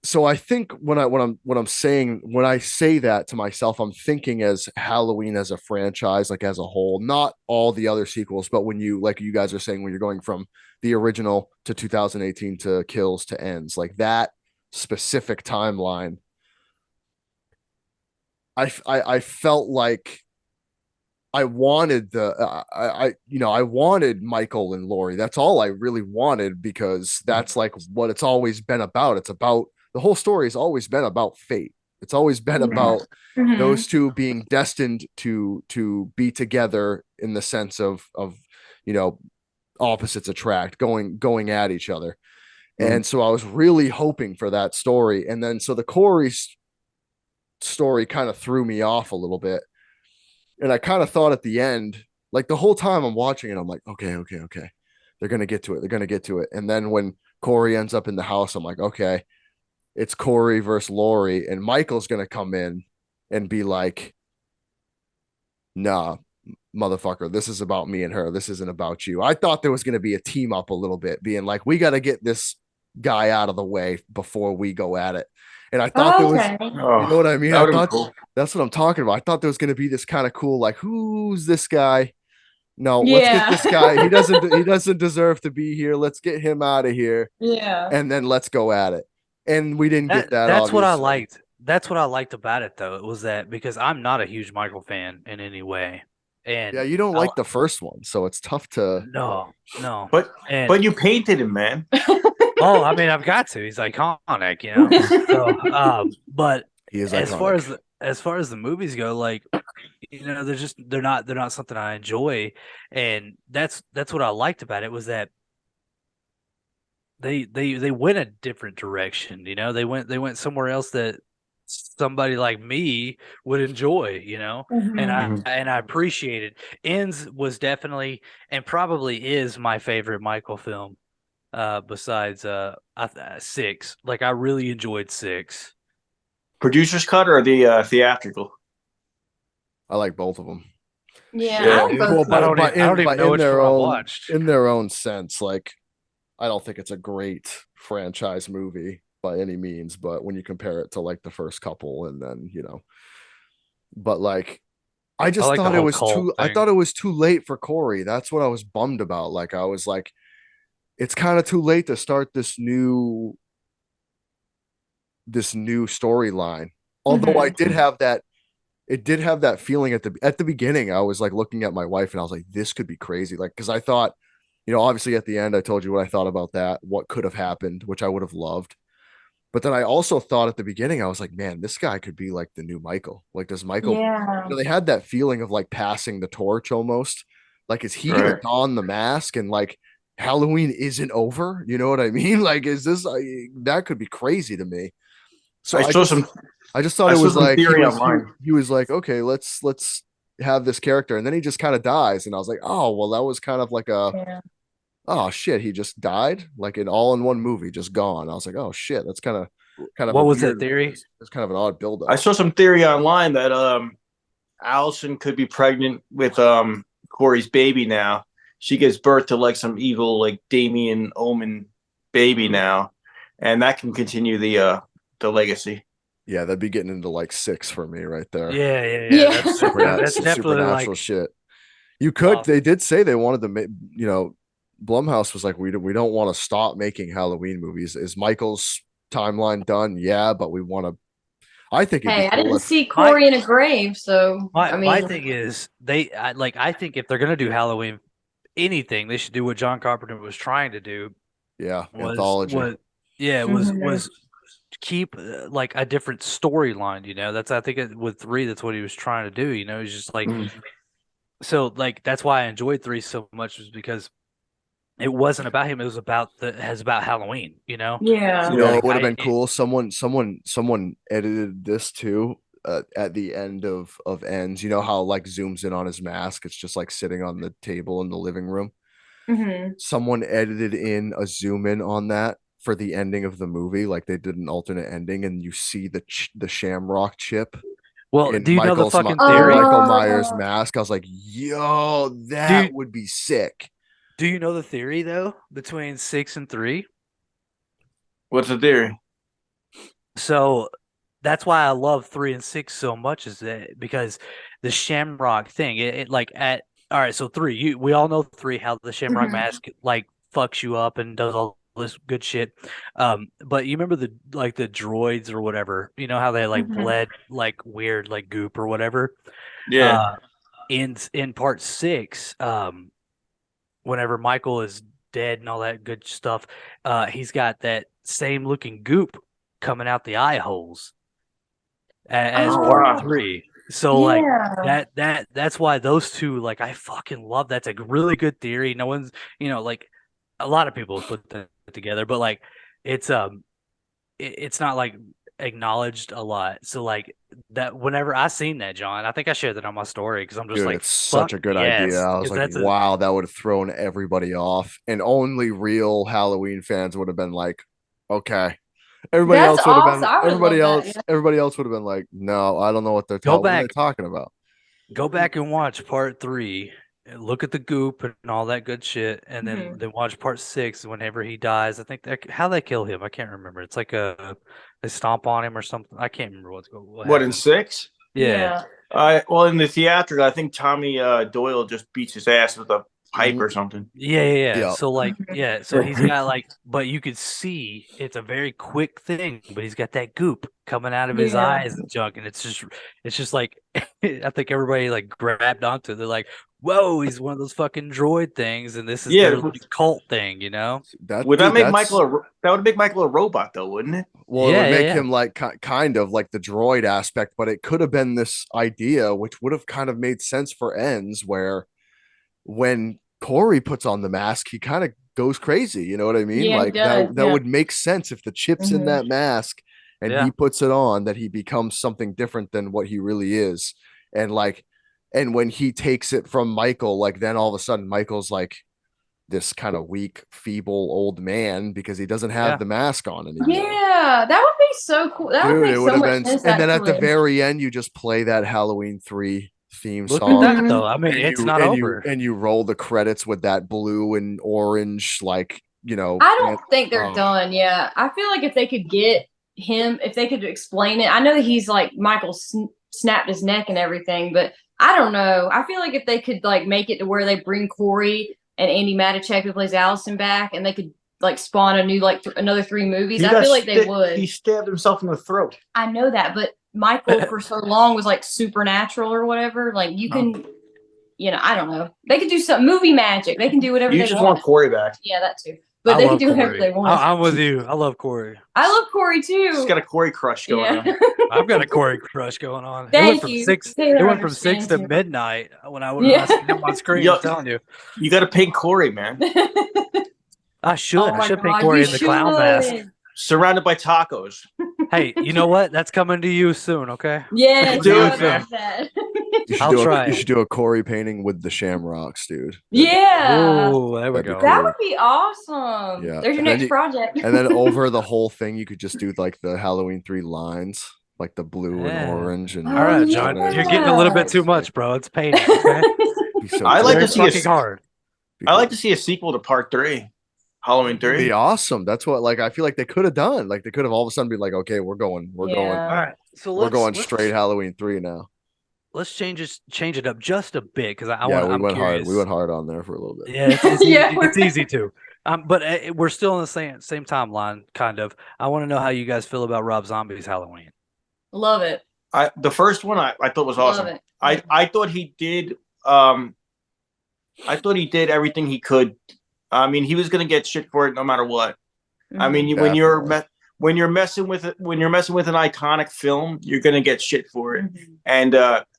so I think when I say that to myself, I'm thinking as Halloween as a franchise, like as a whole, not all the other sequels, but when you, like you guys are saying, when you're going from the original to 2018 to Kills to Ends, like that specific timeline, I felt like I wanted I wanted Michael and Laurie. That's all I really wanted, because that's like what it's always been about. It's about, the whole story has always been about fate. It's always been about those two being destined to be together, in the sense of opposites attract, going at each other. And so I was really hoping for that story. And then so the Corey story kind of threw me off a little bit. And I kind of thought at the end, like the whole time I'm watching it, I'm like, okay. They're going to get to it. And then when Corey ends up in the house, I'm like, okay, it's Corey versus Laurie. And Michael's going to come in and be like, nah, motherfucker, this is about me and her. This isn't about you. I thought there was going to be a team up a little bit, being like, we got to get this guy out of the way before we go at it. And I thought you know what I mean? I thought cool. That's what I'm talking about. I thought there was going to be this kind of cool, like, who's this guy? No, let's get this guy. He doesn't deserve to be here. Let's get him out of here, Yeah. and then let's go at it. And we didn't get that. That's what I obviously. liked. That's what I liked about it, though. It was that because I'm not a huge Michael fan in any way, and Yeah, you don't like the first one, so it's tough to. no. But you painted him, man. Oh, I mean, I've got to. He's iconic, you know. So, but He is as iconic. far as the movies go, like, you know, they're not something I enjoy, and that's what I liked about it was that they went a different direction. You know, they went somewhere else that somebody like me would enjoy. You know, and I appreciated. Ends was definitely and probably is my favorite Michael film. Besides 6, like I really enjoyed 6. Producer's cut or the theatrical? I like both of them. Yeah, Yeah. I like both Well, of them. I don't even know which one I watched. in their own sense, like I don't think it's a great franchise movie by any means, but when you compare it to like the first couple and then, but like I just like the thought it whole was cult too I thing. thought it was too late for Corey. That's what I was bummed about. Like I was like, it's kind of too late to start this new storyline. Although I did have that it did have that feeling at the beginning. I was like looking at my wife and I was like, this could be crazy. Like, because I thought, obviously at the end I told you what I thought about that, what could have happened, which I would have loved. But then I also thought at the beginning, I was like, man, this guy could be like the new Michael. Like, does Michael, Yeah. they had that feeling of like passing the torch almost. Like, is he Right. gonna don the mask and like Halloween isn't over? You know what I mean? Like, is this that could be crazy to me. So I saw some I just thought I it saw was some like theory online. he was like, okay, let's have this character, and then he just kind of dies, and I was like, oh well, that was kind of like Yeah. oh shit, he just died, like in all in one movie, just gone. I was like, oh shit, that's kind of What a was that weird- theory? It's kind of an odd build up. I saw some theory online that Allison could be pregnant with Corey's baby now. She gives birth to like some evil like Damien Omen baby now, and that can continue the legacy. Yeah, that'd be getting into like 6 for me right there. Yeah. Yeah. That's definitely Supernatural like shit. You could. Um, They did say they wanted to make. Blumhouse was like, we don't want to stop making Halloween movies. Is Michael's timeline done? Yeah, but we want to. I think. Hey, I didn't see My- Corey in a grave, so I mean, my thing is I think if they're gonna do Halloween anything, they should do what John Carpenter was trying to do. Yeah, Was anthology. was keep like a different storyline. You know, that's I think with 3, that's what he was trying to do. You know, he's just like so like that's why I enjoyed 3 so much was because it wasn't about him. It was about Halloween. You know. yeah. It would have been cool. Someone edited this too. At the end of ends, you know how like zooms in on his mask. It's just like sitting on the table in the living room. Someone edited in a zoom in on that for the ending of the movie, like they did an alternate ending, and you see the Shamrock chip. Well, do you know the fucking theory? Michael Myers mask. I was like, yo, that would be sick. Do you know the theory though between 6 and 3? What's the theory? So that's why I love 3 and 6 so much is that because the Shamrock thing, it like at all right. So 3, we all know 3 how the Shamrock mask like fucks you up and does all this good shit. But you remember the droids or whatever? You know how they like bled like weird like goop or whatever. Yeah. In part 6, whenever Michael is dead and all that good stuff, he's got that same looking goop coming out the eye holes as part 3. So like that's why those two, like I fucking love that's a really good theory. No one's like a lot of people put that together, but like it's not like acknowledged a lot. So like that whenever I seen that, John, I think I shared that on my story because I'm just like, it's such a good idea. I was like, wow, that would have thrown everybody off, and only real Halloween fans would have been like, okay. Everybody else would have been. Everybody else would have been like, no, I don't know what they're talking about. Go back and watch part 3. And look at the goop and all that good shit, and then watch part 6. Whenever he dies, I think how they kill him, I can't remember. It's like they stomp on him or something. I can't remember what in 6? Yeah. Well, in the theatrical, I think Tommy Doyle just beats his ass with a pipe or something. Yeah. Yeah. So like, so he's got like, but you could see it's a very quick thing, but he's got that goop coming out of his Yeah. eyes and junk, and it's just like, I think everybody like grabbed onto it. They're like, whoa, he's one of those fucking droid things, and this is Yeah. their like, cult thing, you know? Would that Dude, make that's- that would make Michael a robot though, wouldn't it? Well, it Yeah, would make yeah. him like kind of like the droid aspect, but it could have been this idea, which would have kind of made sense for ends, where when Corey puts on the mask, he kind of goes crazy. You know what I mean? Yeah, he Like does, that yeah. would make sense if the chip's in Mhm. that mask and Yeah. he puts it on, that he becomes something different than what he really is. And like, and when he takes it from Michael, like then all of a sudden Michael's like this kind of weak, feeble old man because he doesn't have Yeah. the mask on anymore. Yeah, that would be so cool. That would Dude, make it so would have much been. sense. And then at the actually. very end, you just play that Halloween 3 theme Look song. at that though. I mean, and it's you, not and over. You, and you roll the credits with that blue and orange, like, you know. I don't think they're oh. done. Yeah, I feel like if they could get him, if they could explain it. I know that he's like Michael snapped his neck and everything, but I don't know. I feel like if they could like make it to where they bring Corey and Andy Matichak, who plays Allison, back, and they could like spawn a new like another 3 movies, He I got feel like they sti- would. He stabbed himself in the throat. I know that, but Michael for so long was like supernatural or whatever. Like you can, you know, I don't know. They could do some movie magic. They can do whatever You they just want. want Corey back. Yeah, that too. But I they can love do whatever Corey. they want. I'm with you. I love Corey. I love Corey too. He's got a Corey crush going Yeah. on. I've got a Corey crush going on. Thank it went from you. 6. Taylor It went from 6 to understands you. midnight when I Yeah. see him on screen. Yo- I'm telling you, You got to paint Corey, man. I should. Oh I my should paint God, Corey you in the clown mask. should. Surrounded by tacos. Hey, you know what? That's coming to you soon. Okay. Yeah, Do I it, would man. love that. You should I'll do try You it. should do a Corey painting with the Shamrocks, dude. Yeah. Oh, there we That'd be go. cool. That would be awesome. Yeah. There's your And then next project. And then over the whole thing, you could just do like the Halloween 3 lines, like the blue Yeah. and orange. And Oh, All right, yeah. John. You're getting a little bit too much, bro. It's painting. Okay. Be so I like cool. to Very see a fucking hard. Be I cool. like to see a sequel to Part 3, Halloween It'd 3. be awesome. That's what like I feel like they could have done. Like they could have all of a sudden be like, okay, we're going All right. So we're let's going let's- straight Halloween 3 now. Let's change it up just a bit because I Yeah, want. we I'm went curious. hard. We went hard on there for a little bit. Yeah, it's Yeah, easy, it's easy to. But we're still in the same timeline, kind of. I want to know how you guys feel about Rob Zombie's Halloween. Love it. The first one I thought was awesome. Love it. I thought he did everything he could. I mean, he was gonna get shit for it no matter what. I mean, Definitely. when you're messing with an iconic film, you're gonna get shit for it. Mhm. And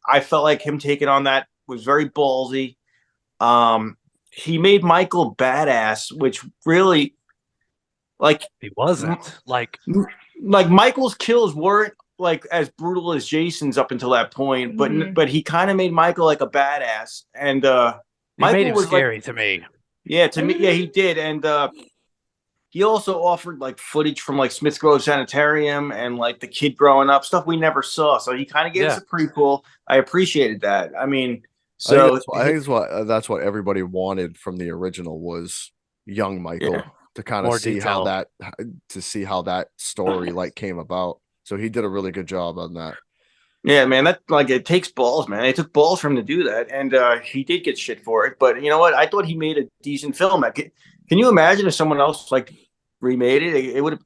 I felt like him taking on that was very ballsy. He made Michael badass, which really, like He wasn't like Michael's kills weren't like as brutal as Jason's up until that point, Mhm. but he kind of made Michael like a badass, and he Michael made him was scary to me. yeah, to me, yeah, he did, and he also offered like footage from like Smith Grove Sanitarium and like the kid growing up, stuff we never saw. So he kind of gave us a prequel. I appreciated that. I mean, so I think that's what everybody wanted from the original was young Michael Yeah. to kind More of see detail. how that story like came about. So he did a really good job on that. yeah, man, that like it takes balls, man. It took balls for him to do that, and he did get shit for it. But you know what? I thought he made a decent film. Can you imagine if someone else like remade it?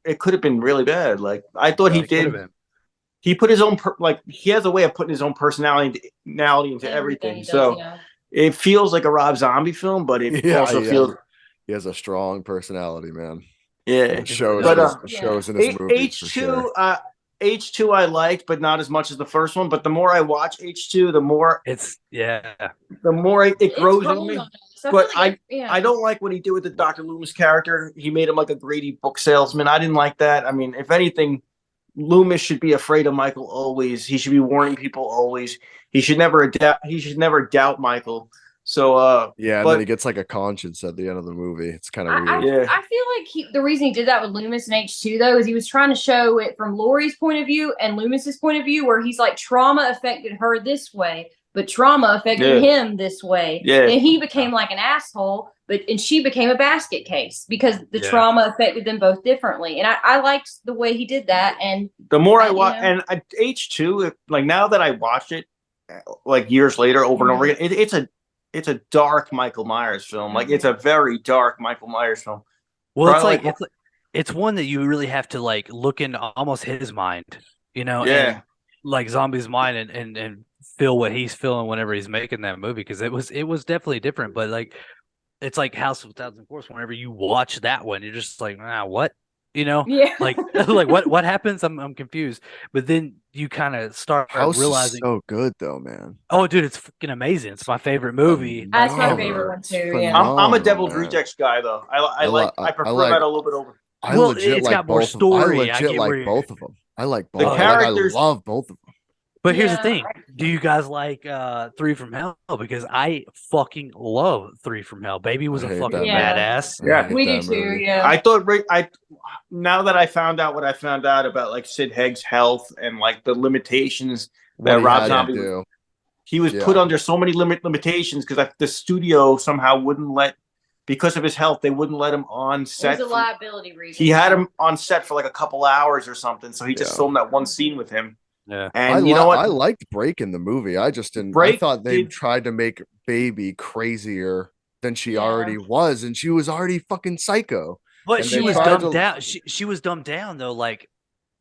It could have been really bad. Like I thought he It could've did. been. He put his own he has a way of putting his own personality into everything. he does, So yeah. it feels like a Rob Zombie film, but it also feels He has a strong personality, man. yeah. It shows, But, shows in his movies for H2, sure. H2 I liked, but not as much as the first one. But the more I watch H2, the more It it grows on me. on us. I But feel like yeah. I don't like what he did with the Dr. Loomis character. He made him like a Grady book salesman. I didn't like that. I mean, if anything, Loomis should be afraid of Michael always. He should be warning people always. He should never doubt Michael. So Yeah, and but- then he gets like a conscience at the end of the movie. It's kind of I, weird. Yeah. I feel like the reason he did that with Loomis and H2 though is he was trying to show it from Laurie's point of view and Loomis's point of view, where he's like trauma affected her this way, but trauma affected him this way. Yeah. And he became like an asshole, and she became a basket case because the Yeah. trauma affected them both differently. And I liked the way he did that. And the more I You watch, know? and H2, like now that I watched it, like years later, over and over again. It's a dark Michael Myers film. Like it's a very dark Michael Myers film. Well, it's Probably like it's one that you really have to like look into almost his mind, Yeah. and like Zombie's mind, and feel what he's feeling whenever he's making that movie, because it was definitely different. But like it's like House of a Thousand Corpses. Whenever you watch that one, you're just like, what? Yeah. Like like what happens? I'm confused. But then you kind of start House realizing, is so good though, man. oh, dude, it's fucking amazing. It's my favorite movie. That's my Phenomenal. favorite one It's too. Yeah. I'm a phenomenal, Devil's man. Rejects guy though. I I prefer like- that a little bit over. I Well, legit it's like got more both of them. I story. I legit get like where both of them. I like The both. characters- I love both of them. But here's the Yeah. thing. Do you guys like Three from Hell? Because I fucking love Three from Hell. Baby was I a hate fucking that Yeah. badass. I Yeah. hate We do that too. movie. Yeah. I thought now that I found out what I found out about like Sid Haig's health and like the limitations What that he Rob had Zombie to do. he was Yeah. put under so many limitations because the studio somehow wouldn't let, because of his health, they wouldn't let him on It set. was a liability reason. He had him on set for like a couple hours or something, so he just Yeah. filmed that one scene with him. Yeah. And you know what? I liked Break in the movie. I just didn't. I Break thought they did- tried to make Baby crazier than she Yeah. already was, and she was already fucking psycho. But And she they was tried dumbed to- down. She was dumbed down though. Like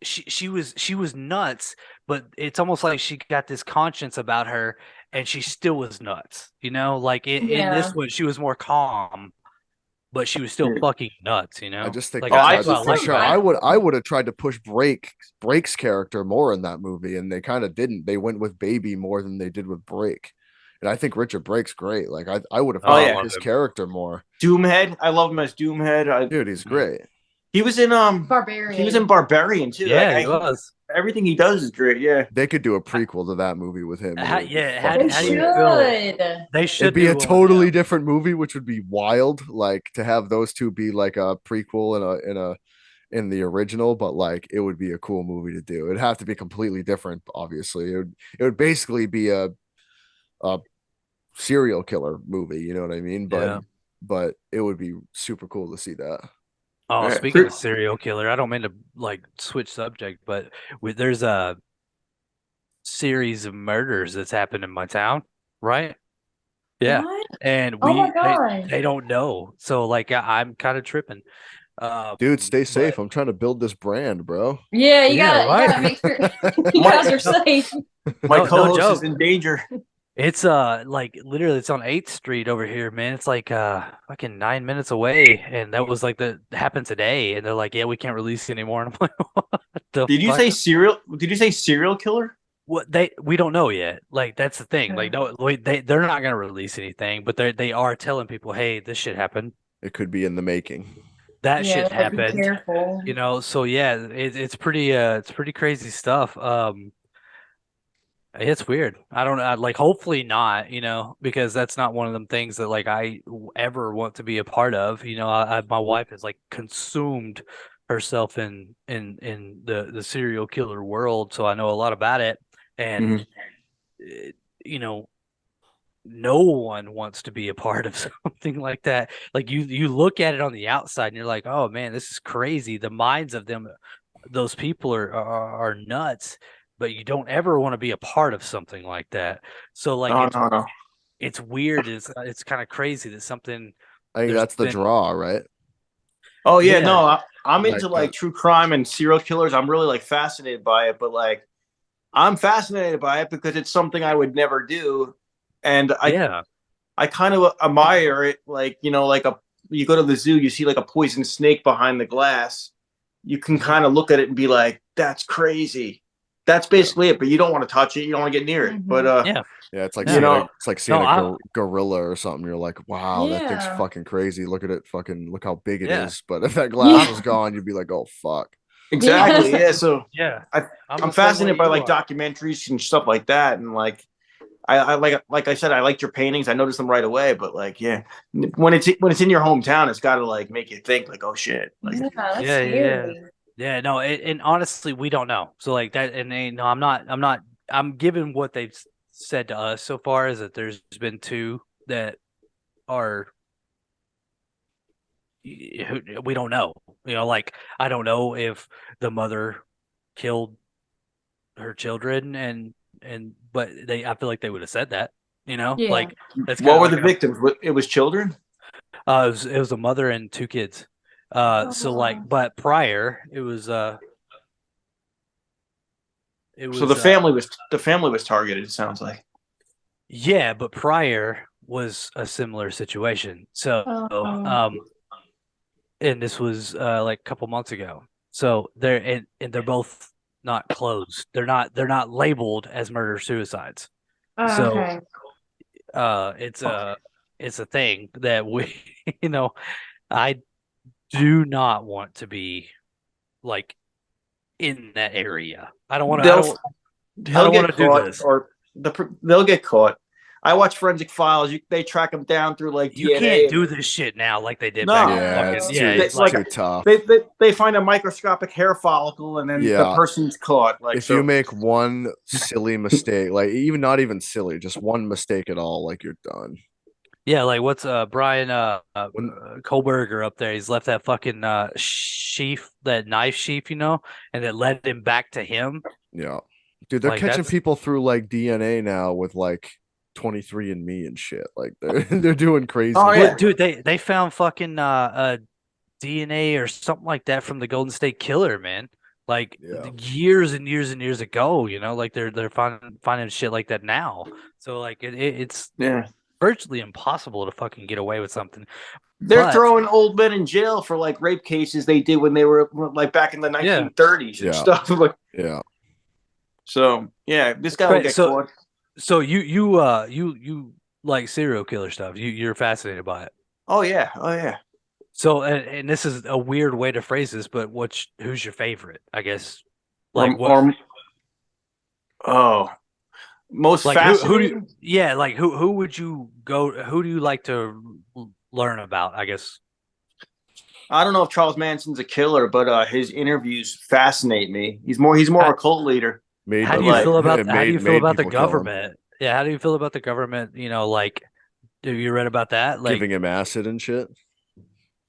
she was nuts, but it's almost like she got this conscience about her, and she still was nuts. Like in this Yeah. one, she was more calm, but she was still Yeah. fucking nuts. I just think like they I tried that's what to I like push her. about it. I would have tried to push Break's character more in that movie, and they kind of didn't. They went with Baby more than they did with Break. And I think Richard Break's great. Like I would have Oh, followed yeah. his character more. Doomhead. I love him as Doomhead. Dude, he's great. He was in Barbarian. he was in Barbarian too. Yeah, Like, he was. everything he does is great. Yeah. They could do a prequel to that movie with him. How- It would be yeah, how- fucking They how do sweet. you feel? should. They should It'd be do a one, totally yeah. different movie, which would be wild. Like to have those two be like a prequel in the original, but like it would be a cool movie to do. It'd have to be completely different, obviously. It would basically be a serial killer movie, you know what I mean? Yeah. But it would be super cool to see that. Oh, Yeah. speaking of serial killer, I don't mean to like switch subject, but there's a series of murders that's happened in my town, right? Yeah, What? and Oh my God. they don't know, so like I'm kind of tripping. Dude, stay but safe. I'm trying to build this brand, bro. Yeah, you Yeah, gotta right. make sure you guys are safe. My No co-host joke. is in danger. It's like literally it's on 8th Street over here, man. It's like fucking 9 minutes away, and that was like happened today, and they're like, yeah, we can't release anymore. And I'm like, what the Did you fuck? say serial? Did you say serial killer? What we don't know yet. Like that's the thing. Like no, they're not gonna release anything, but they are telling people, hey, this shit happened. It could be in the making. That Yeah, shit like, be happened. careful. So yeah, it's pretty crazy stuff. It's weird. I don't know. Like, hopefully not. Because that's not one of them things that like I ever want to be a part of. My wife has like consumed herself in the serial killer world, so I know a lot about it. And uh, you know, no one wants to be a part of something like that. Like you look at it on the outside and you're like, oh man, this is crazy. The minds of those people are nuts, but you don't ever want to be a part of something like that. So like No. it's weird. It's kind of crazy that something. I think There's that's the been- draw, right? Oh yeah, Yeah. no, I'm Like into that. like true crime and serial killers. I'm really like fascinated by it, but like I'm fascinated by it because it's something I would never do, and I kind of admire it. Like like you go to the zoo, you see like a poison snake behind the glass. You can kind of look at it and be like, "That's crazy." That's basically it. But you don't want to touch it. You don't want to get near it. Mhm. But Yeah. Yeah, it's like You seeing know- it's like seeing No, a gorilla or something. You're like, wow, that thing's Yeah. fucking crazy. Look at it, fucking look how big it is. Yeah. But if that glass Yeah. was gone, you'd be like, oh fuck. exactly, yeah. So Yeah. I'm the same fascinated way by you like are. documentaries and stuff like that, and like I like I said, I liked your paintings. I noticed them right away, but like when it's in your hometown, it's got to like make you think like, oh shit, like Yeah, that's Yeah, yeah, scary. Yeah, no, and honestly, we don't know. So like that, and no, I'm giving what they've said to us so far is that there's been 2 that are we don't know. Like I don't know if the mother killed her children and but I feel like they would have said that, Yeah. like that's What kinda were like the victims? It was children. it was a mother and two kids. So like, Oh. but prior it So was the family was targeted. It sounds like. yeah, but prior was a similar situation. So Oh. and this was like a couple months ago. So and they're both not closed. They're not labeled as murder suicides. So Okay. it's a thing that we I do not want to be like in that area. I don't want to. I They'll don't get want to do caught, this. or they'll get caught. I watch Forensic Files. They track them down through like You DNA. can't do this shit now like they did No. back. Yeah, Fucking, it's yeah, too, it's like too tough. They find a microscopic hair follicle, and then the Yeah. person's caught. Like, If you make one silly mistake, like even not even silly, just one mistake at all, like you're done. yeah, like what's Brian When- Kohlberger up there? He's left that fucking sheath, that knife sheath, and it led him back to him. Yeah, dude, they're Like, catching that's- people through like DNA now with like 23andMe and shit. Like they're doing crazy. Oh, shit. yeah. What, dude, they found fucking DNA or something like that from the Golden State Killer, man. Like Yeah. years and years and years ago, like they're finding shit like that now. So like it's Yeah. virtually impossible to fucking get away with something. They're But- throwing old men in jail for like rape cases they did when they were like back in the 1930s and Yeah. stuff. Like, Yeah, so yeah, this guy will Right, get so- caught. So you like serial killer stuff. You're fascinated by it. Oh yeah. Oh yeah. So and this is a weird way to phrase this, but who's your favorite? I guess like most like fascinating. who would you go? Who do you like to learn about? I guess. I don't know if Charles Manson's a killer, but his interviews fascinate me. He's more of a cult leader. How do you feel about it how do you made feel about the people kill him. government? Yeah, how do you feel about the government? Like, have you read about that? Like, giving him acid and shit.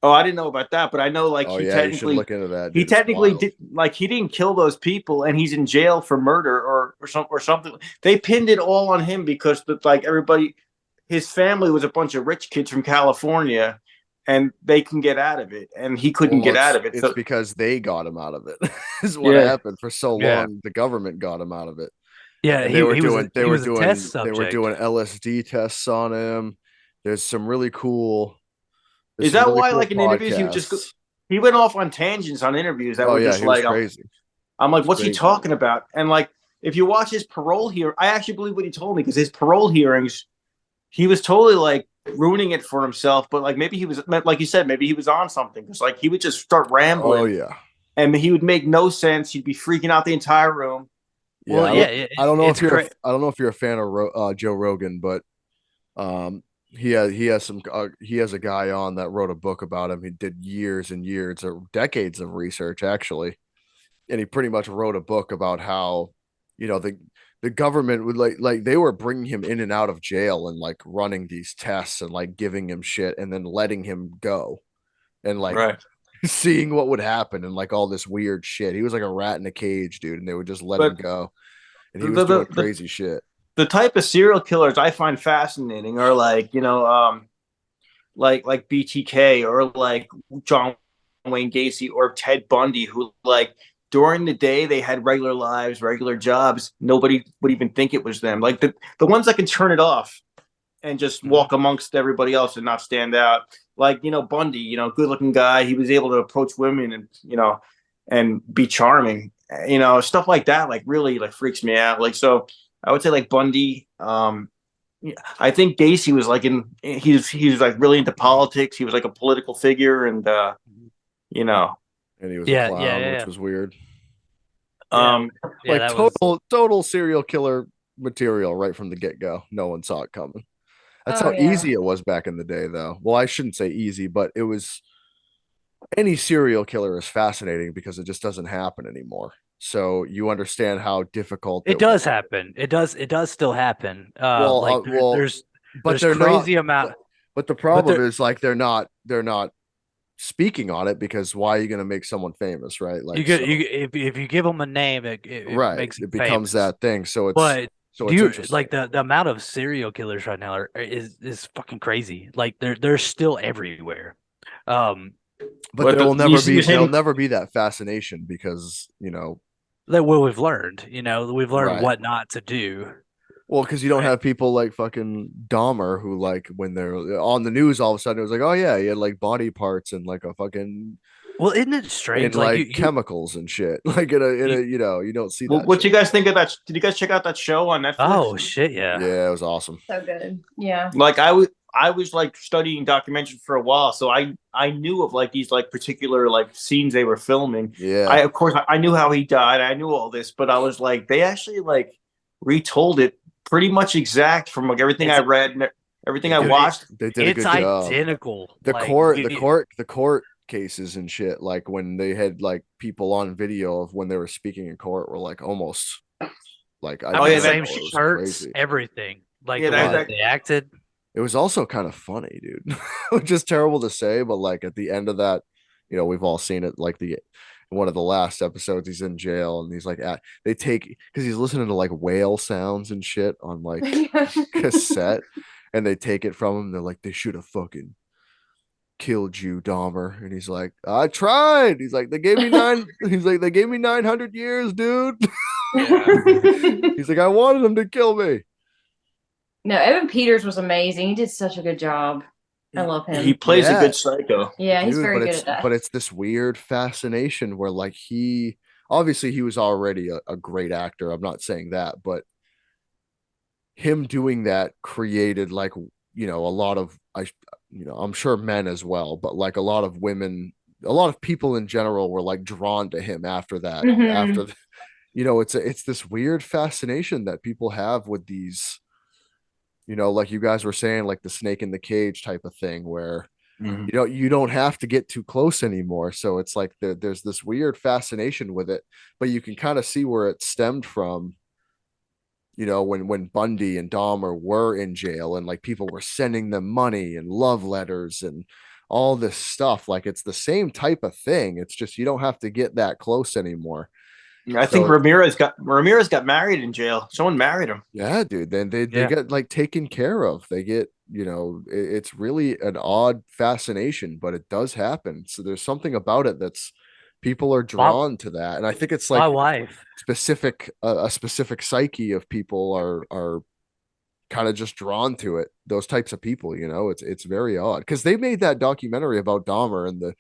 Oh, I didn't know about that, but I know like Oh he yeah, you should technically look into that. he dude. It's technically wild. did like he didn't kill those people, and he's in jail for murder or something. They pinned it all on him because like everybody, his family was a bunch of rich kids from California, and they can get out of it, and he couldn't Well, get out of it. It's So because they got him out of it. Is what Yeah. happened for so long. Yeah. The government got him out of it. yeah, And he was a test they were subject. doing LSD tests on him. There's some really cool. Is that why, like, in interviews, he would just go- podcasts. he went off on tangents on interviews that Oh were yeah, just he was like, crazy. I'm like, what's he Crazy. talking about? And like, if you watch his parole hearing, I actually believe what he told me because his parole hearings, he was totally like ruining it for himself. But like, maybe he was, like you said, maybe he was on something because like he would just start rambling Oh yeah. and he would make no sense. He'd be freaking out the entire room. Well, I yeah, don't- I don't know it's if you're cra- I don't know if you're a fan of Joe Rogan, but he has a guy on that wrote a book about him. He did years and years or decades of research actually, and he pretty much wrote a book about how the government would like they were bringing him in and out of jail and like running these tests and like giving him shit and then letting him go and like seeing what would happen and like all this weird shit. He was like a rat in a cage, dude, and they would just let him But go. And he the- was the- doing the- crazy shit. The type of serial killers I find fascinating are like, like BTK or like John Wayne Gacy or Ted Bundy, who like during the day they had regular lives, regular jobs. Nobody would even think it was them. Like the ones that can turn it off and just walk amongst everybody else and not stand out. Like, Bundy, good looking guy. He was able to approach women and be charming, stuff like that, like really like freaks me out. Like, so I would say like Bundy. I think Gacy was like he was like really into politics. He was like a political figure, and And he was Yeah, a clown, yeah. which was weird. Yeah, Like that was- total serial killer material right from the get go. No one saw it coming. That's Oh, how yeah. easy it was back in the day, though. Well, I shouldn't say easy, but it was. Any serial killer is fascinating because it just doesn't happen anymore. So you understand how difficult it does was. happen. It does still happen. Well, Like there's But there's they're crazy not. amount. But the problem they're- is like they're not speaking on it because why are you going to make someone famous, right? Like You get so- if you give them a name, it right, makes it becomes famous. that thing. So it's But So Do it's you interesting. like the amount of serial killers right now is fucking crazy. Like they're still everywhere. Um, But there will you're there'll saying never be that fascination because, that what we've learned, we've learned right. what not to do. Well, because you don't Right. have people like fucking Dahmer who like when they're on the news all of a sudden it was like, oh yeah, he had like body parts and like a fucking Well, isn't it in strange? Like like chemicals and shit. Like in a you you don't see Well, that what shit. you guys think of that? Did you guys check out that show on oh Netflix? shit, yeah. Yeah, it was awesome. So good. Yeah. Like I was like studying documentary for a while, so I knew of like these like particular like scenes they were filming. Yeah. I of course I knew how he died. I knew all this, but I was like, they actually like retold it pretty much exact from like everything I It's read and everything I dude, watched. They did a it's good job. identical. The Like, court cases and shit, like when they had like people on video of when they were speaking in court were like almost like I mean, yeah, the same identical. It was shirts, crazy. everything. Like Yeah, the way that- that they acted. It was also kind of funny, dude. Which is terrible to say, but like at the end of that, we've all seen it. Like one of the last episodes, he's in jail and he's like, they take because he's listening to like whale sounds and shit on like cassette, and they take it from him. They're like, they should have fucking killed you, Dahmer. And he's like, I tried. He's like, they gave me 900 years, dude. He's like, I wanted them to kill me. No, Evan Peters was amazing. He did such a good job. I love him. He plays a Yeah. good psycho. Yeah, he's Dude, very but good it's at that. but it's this weird fascination where like he obviously he was already a great actor. I'm not saying that, but him doing that created like a lot of I'm sure men as well, but like a lot of women, a lot of people in general were like drawn to him after that. Mhm. After it's this weird fascination that people have with these, like you guys were saying, like the snake in the cage type of thing where you don't have to get too close anymore. So it's like there's this weird fascination with it, but you can kind of see where it stemmed from. When Bundy and Dahmer were in jail and like people were sending them money and love letters and all this stuff, like it's the same type of thing. It's just you don't have to get that close anymore. I think Ramirez got married in jail. Someone married him. Yeah, dude. Then they get like taken care of. They get, it's really an odd fascination, but it does happen. So there's something about it that's people are drawn to that. And I think it's like my wife. a specific psyche of people are kind of just drawn to it. Those types of people, it's very odd because they made that documentary about Dahmer and the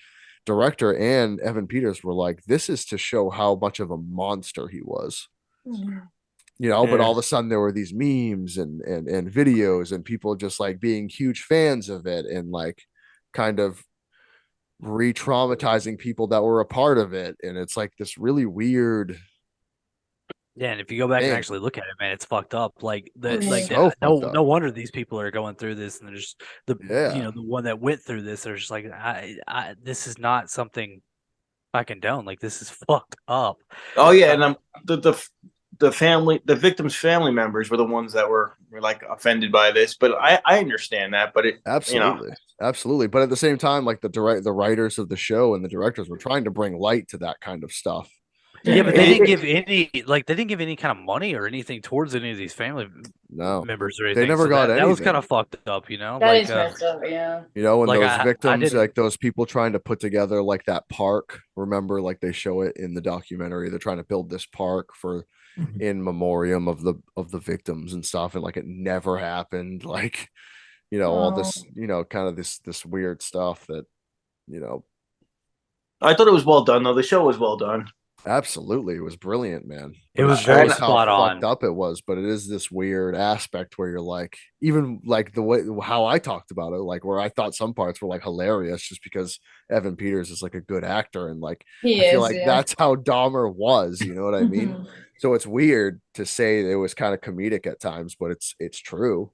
director and Evan Peters were like, this is to show how much of a monster he was. But all of a sudden there were these memes and videos and people just like being huge fans of it and like kind of re-traumatizing people that were a part of it. And it's like this really weird. Yeah, and if you go back and Dang. actually look at it, man, it's fucked up. Like So fucked up. no wonder these people are going through this, and there's the Yeah. the one that went through this. They're just like, this is not something I condone. Like this is fucked up. Oh yeah, and the victim's family members were the ones that were like offended by this. But I understand that. But it Absolutely. But at the same time, like the writers of the show and the directors were trying to bring light to that kind of stuff. Yeah, but they didn't give any kind of money or anything towards any of these family members or anything. They never got anything. That was kind of fucked up, That is messed up, yeah. And like those victims, I like those people trying to put together like that park. Remember, like they show it in the documentary. They're trying to build this park for in memoriam of the victims and stuff, and like it never happened. Like, all this, kind of this weird stuff that, I thought it was well done though. The show was well done. Absolutely, it was brilliant, man. It was shows very how spot on. fucked up it was, but it is this weird aspect where you're like, even like the way how I talked about it, like where I thought some parts were like hilarious, just because Evan Peters is like a good actor, and like I feel like that's how Dahmer was. You know what I mean? So it's weird to say it was kind of comedic at times, but it's true,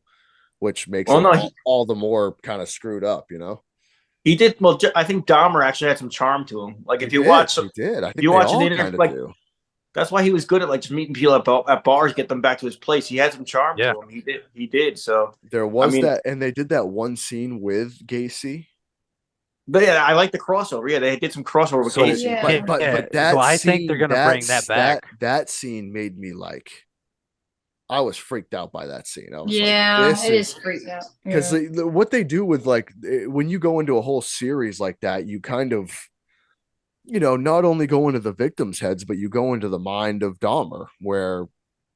which makes it all the more kind of screwed up. He did well. I think Dahmer actually had some charm to him. Like if you watch, he did. I think you watch the interview, like that's why he was good at like just meeting people at bars, get them back to his place. He had some charm to him. He did. So there was that, and they did that one scene with Gacy. But yeah, I like the crossover. Yeah, they did some crossover with Gacy. Yeah. But that so I scene, think they're gonna bring that back. That scene made me like, I was freaked out by that scene. I was Yeah, like, this it is freaked out. because Yeah. what they do with like when you go into a whole series like that, you kind of not only go into the victims' heads, but you go into the mind of Dahmer, where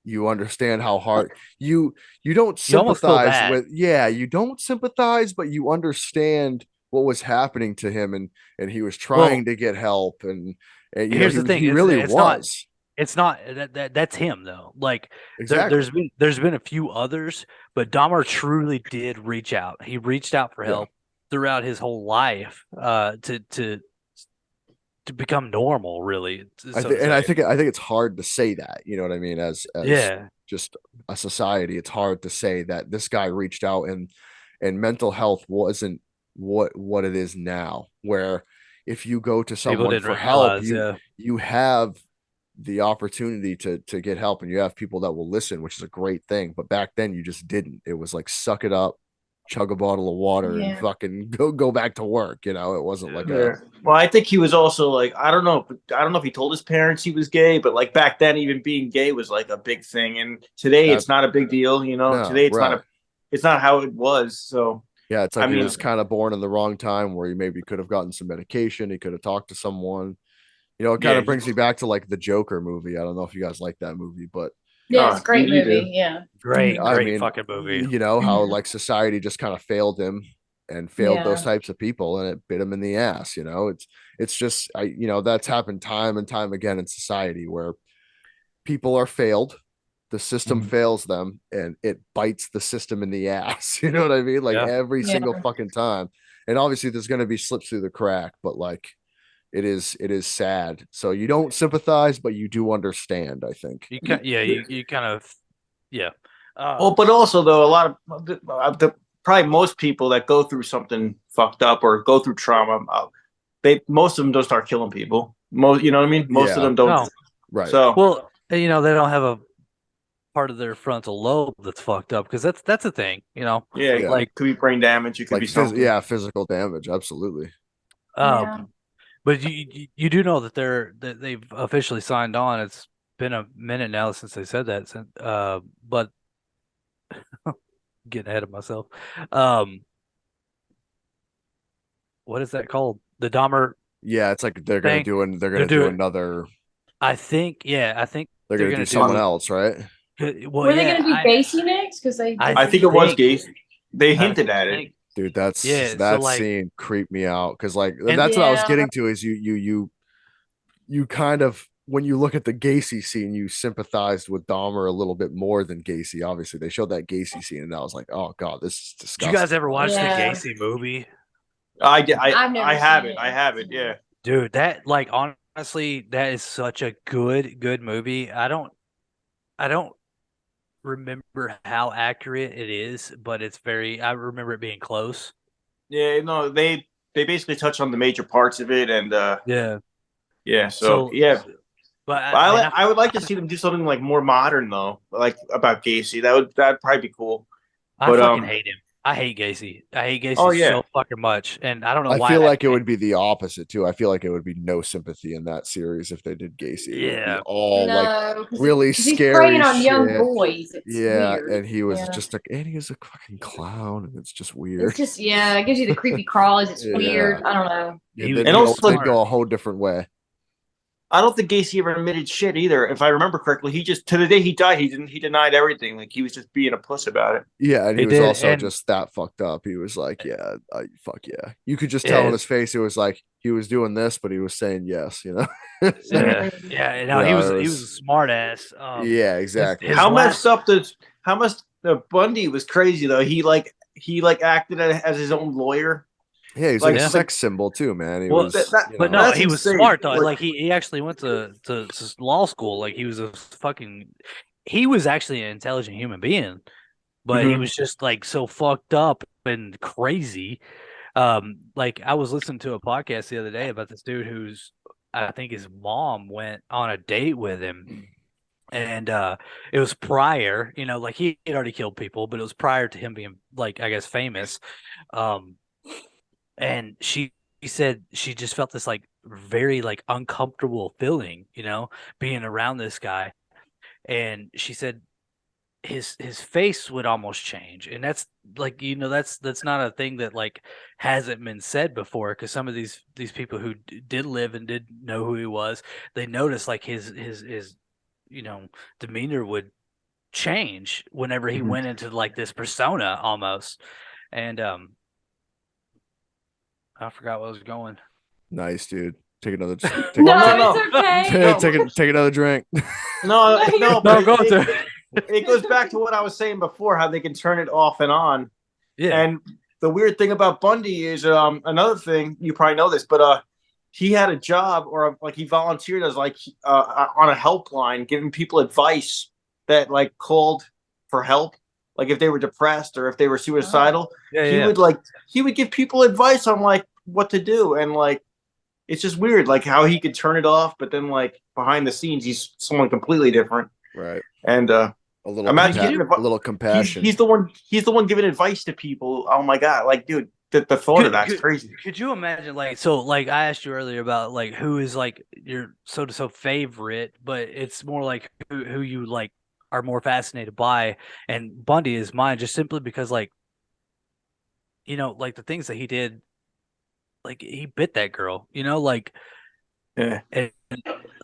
you understand how hard you don't You almost feel sympathize bad. with. Yeah, you don't sympathize, but you understand what was happening to him, and he was trying Well, to get help, and here's the thing: he really it's not. was. It's not that's him though. Like Exactly. there's been a few others, but Dahmer truly did reach out. He reached out for Yeah. help throughout his whole life, to become normal, really. I think, and I think it's hard to say that. You know what I mean? As Yeah. just a society, it's hard to say that this guy reached out, and mental health wasn't what it is now. Where if you go to People someone didn't for help, realize, yeah. you have the opportunity to get help, and you have people that will listen, which is a great thing. But back then, you just didn't. It was like suck it up, chug a bottle of water, and Yeah. fucking go back to work. It wasn't like Yeah. Well, I think he was also like, I don't know if he told his parents he was gay, but like back then, even being gay was like a big thing, and today it's not a big deal. No, Today it's right. it's not how it was. So Yeah, it's like I he mean, was kind of born in the wrong time, where he maybe could have gotten some medication. He could have talked to someone. It kind yeah, of brings me back to like the Joker movie. I don't know if you guys like that movie, but Yeah, it's a great you do. movie. Yeah. Great, I great mean, fucking movie. how like society just kind of failed him and failed those Yeah. types of people, and it bit him in the ass. It's just that's happened time and time again in society, where people are failed, the system Mhm. fails them, and it bites the system in the ass. You know what I mean? Like Yeah. every Yeah. single fucking time. And obviously there's going to be slips through the crack, but like it is sad. So you don't sympathize, but you do understand, I think. You kind of, yeah. Well, but also though, a lot of probably most people that go through something fucked up or go through trauma, most of them don't start killing people. Most, you know what I mean? Most of Yeah. them don't. No. Right. So Well, they don't have a part of their frontal lobe that's fucked up, because that's a thing, yeah, Yeah. like, it could be brain damage. It could Like be something. physical damage, absolutely. Yeah. But you do know that they've officially signed on. It's been a minute now since they said that. But getting ahead of myself. What is that called? The Dahmer Yeah, it's like they're thing. they're gonna do another. I think they're They're gonna gonna do do someone else, right? Well, Were they yeah, going to do Gacy next? Because they. I I think it was think- gay. They I hinted at it. think- Dude, that's Yeah, so, that like- scene creeped me out, because like And- that's what I was Yeah. getting to, is you kind of, when you look at the Gacy scene, you sympathized with Dahmer a little bit more than Gacy. Obviously, they showed that Gacy scene, and I was like, oh god, this is Did disgusting. you guys ever watch Yeah. the Gacy movie? I did. I've never I have seen it. it. I have it. Yeah. Dude, that, like, honestly, that is such a good movie. I don't remember how accurate it is, but I remember it being close. Yeah. No, they basically touch on the major parts of it, and Yeah. yeah. So yeah. But I would like to see them do something like more modern though, like about Gacy. That'd probably be cool. I But, fucking hate him. I hate Gacy. I hate Gacy Oh, yeah. so fucking much, and I don't know I why. feel that like it came- would be the opposite too. I feel like it would be no sympathy in that series if they did Gacy. It would be Yeah. all like No, 'cause really he's scary preying on young shit. boys. It's Yeah, weird. and he was Yeah. just like, and he was a fucking clown, and it's just weird. It's just it gives you the creepy crawlies. It's Yeah. weird. I don't know. Yeah, He- they'd and go- also- they'd go a whole different way. I don't think Gacy ever admitted shit either. If I remember correctly, he just, to the day he died, he denied everything. Like he was just being a puss about it. Yeah, and he He was did, also and- just that fucked up. He was like, yeah, fuck yeah. You could just tell in Yeah. his face, it was like he was doing this, but he was saying yes, Yeah, yeah. No, he Yeah, was it he was- was a smart ass. Yeah, exactly. his How last- messed up the Bundy was crazy though. He acted as his own lawyer. Yeah, he's like, like a yeah. sex symbol too, man. He Well, was, But no, That's he was insane. smart though. Like- Like he actually went to law school. Like he was he was actually an intelligent human being, but he Mhm. was just like so fucked up and crazy. Like I was listening to a podcast the other day about this dude I think his mom went on a date with him. And it was prior, like he had already killed people, but it was prior to him being, like, I guess, famous. And she said she just felt this like very like uncomfortable feeling, being around this guy. And she said his face would almost change, and that's like, that's not a thing that like hasn't been said before, because some of these people who did live and did know who he was, they noticed like his demeanor would change whenever he went into like this persona almost. And I forgot where I was going. Nice, dude. Take another. No, it's okay. Take another drink. No, but go to it goes back to what I was saying before, how they can turn it off and on. Yeah. And the weird thing about Bundy is another thing, you probably know this, but he had a job, or like he volunteered as like on a helpline, giving people advice that like called for help, like if they were depressed or if they were suicidal. He would give people advice on like what to do, and like it's just weird like how he could turn it off, but then like behind the scenes he's someone completely different. Right. And a little compassion. He's the one giving advice to people. Oh my god, like dude, the thought of that's crazy. Could you imagine, like, so like I asked you earlier about like who is like your so favorite, but it's more like who you like are more fascinated by, and Bundy is mine just simply because like like the things that he did, like he bit that girl, like Yeah. and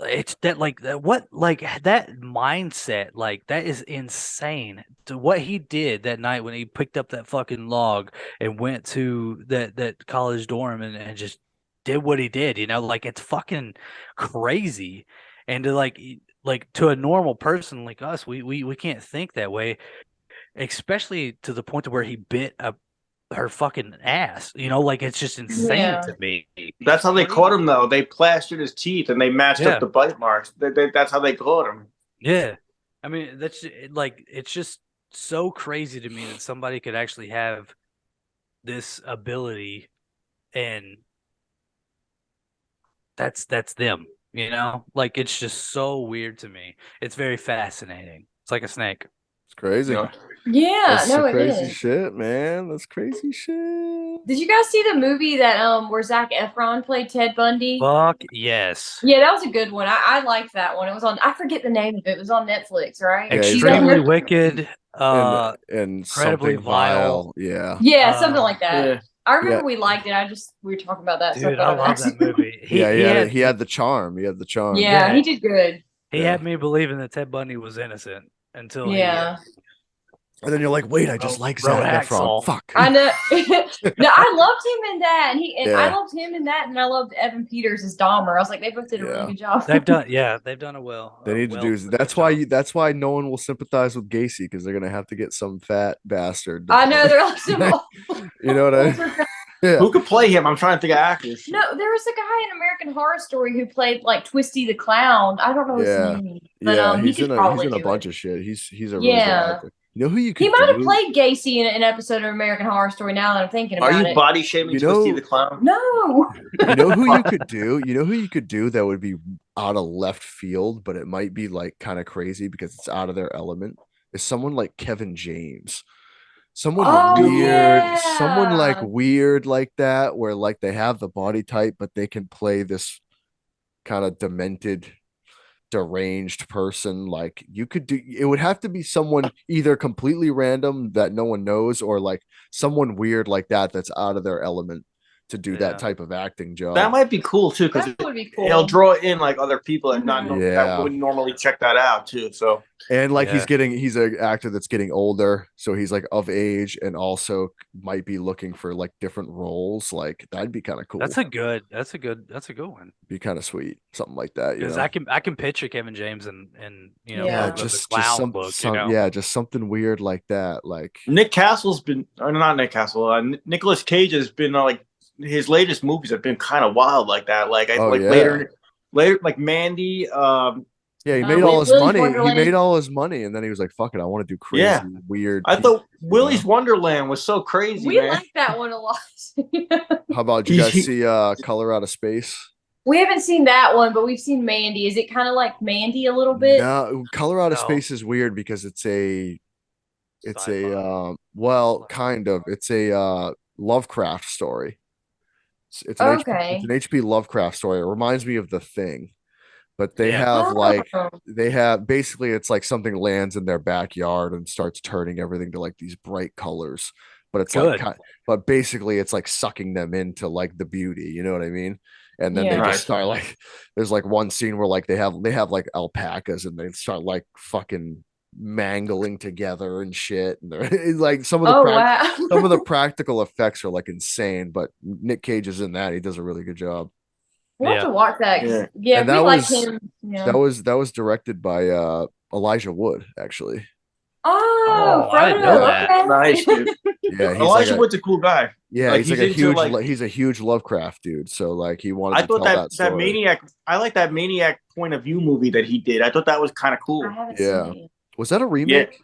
it's that like that, what like that mindset, like that is insane to what he did that night when he picked up that fucking log and went to that college dorm and just did what he did, like it's fucking crazy. And to like to a normal person like us, we can't think that way, especially to the point to where he bit her fucking ass, like it's just insane to me. That's how they caught him, though. They plastered his teeth and they matched up the bite marks. That's how they caught him. Yeah, I mean that's like, it's just so crazy to me that somebody could actually have this ability, and that's them. Like it's just so weird to me. It's very fascinating. It's like a snake. It's crazy. Yeah, That's no, it crazy is. shit, man. That's crazy shit. Did you guys see the movie that where Zac Efron played Ted Bundy? Fuck yes. Yeah, that was a good one. I liked that one. It was on, I forget the name of it. It was on Netflix, right? Yeah, Extremely Wicked, and incredibly something vile. Yeah, Yeah. something like that. Yeah. I remember we liked it. We were talking about that. Dude, I love that movie. He had the charm. He had the charm. Yeah, he did good. He had me believing that Ted Bundy was innocent until and then you're like, wait, I just like Zac Efron. Fuck. I know. No, I loved him in that, and I loved him in that, and I loved Evan Peters as Dahmer. I was like, they both did a really good job. They've done it well. They need to do. That's why no one will sympathize with Gacy, because they're gonna have to get some fat bastard. I know, they're like some. You know what I mean? Yeah. Who could play him? I'm trying to think of actors. No, there was a guy in American Horror Story who played like Twisty the Clown. I don't know his name, but he's in a bunch of shit. He's a really good actor. You know who you could? He might have played Gacy in an episode of American Horror Story. Now that I'm thinking about it, are you body shaming Twisty the Clown? No. You know who you could do? You know who you could do that would be out of left field, but it might be like kind of crazy because it's out of their element? Is someone like Kevin James. Someone like weird like that, where like they have the body type, but they can play this kind of demented, deranged person. Like you could do, it would have to be someone either completely random that no one knows, or like someone weird like that that's out of their element to do that type of acting job. That might be cool too, because it'll draw in like other people that that wouldn't normally check that out too. So and he's an actor that's getting older, so he's like of age, and also might be looking for like different roles. Like that'd be kind of cool. That's a good one. Be kind of sweet, something like that. Because I can picture Kevin James and just something weird like that. Like Nick Castle's been, or not Nick Castle, Nicolas Cage has been like his latest movies have been kind of wild like that. Like later, like Mandy. He made all his money. He made all his money, and then he was like, "Fuck it, I want to do crazy, weird." I thought Willy's Wonderland was so crazy. We like that one a lot. How about you guys see Color Out of Space? We haven't seen that one, but we've seen Mandy. Is it kind of like Mandy a little bit? No, Color Out of Space is weird because it's a Lovecraft story. It's an H.P. Lovecraft story. It reminds me of The Thing, but they Yeah. have like Oh. they have basically it's like something lands in their backyard and starts turning everything to like these bright colors. But it's like Good. but basically it's like sucking them into like the beauty, you know what I mean? And then they Yeah. just Right. start like there's like one scene where like they have like alpacas and they start like fucking mangling together and shit. And they're it's like Oh wow. some of the practical effects are like insane, but Nick Cage is in that. He does a really good job. We'll have Yeah. to watch that. 'Cause, Yeah. yeah, And we that like was him. Yeah. that was directed by Elijah Wood, actually. Oh, Oh, I didn't know Frodo. that. Okay. Nice, dude. Yeah, he's Elijah like a Wood's a cool guy. yeah, Like, he's like he's a into, huge like- he's a huge Lovecraft dude. So like he wanted I to thought tell that story. Maniac. I like that Maniac point of view movie that he did. I thought that was kind of cool. I haven't Yeah. seen it. Was that a remake?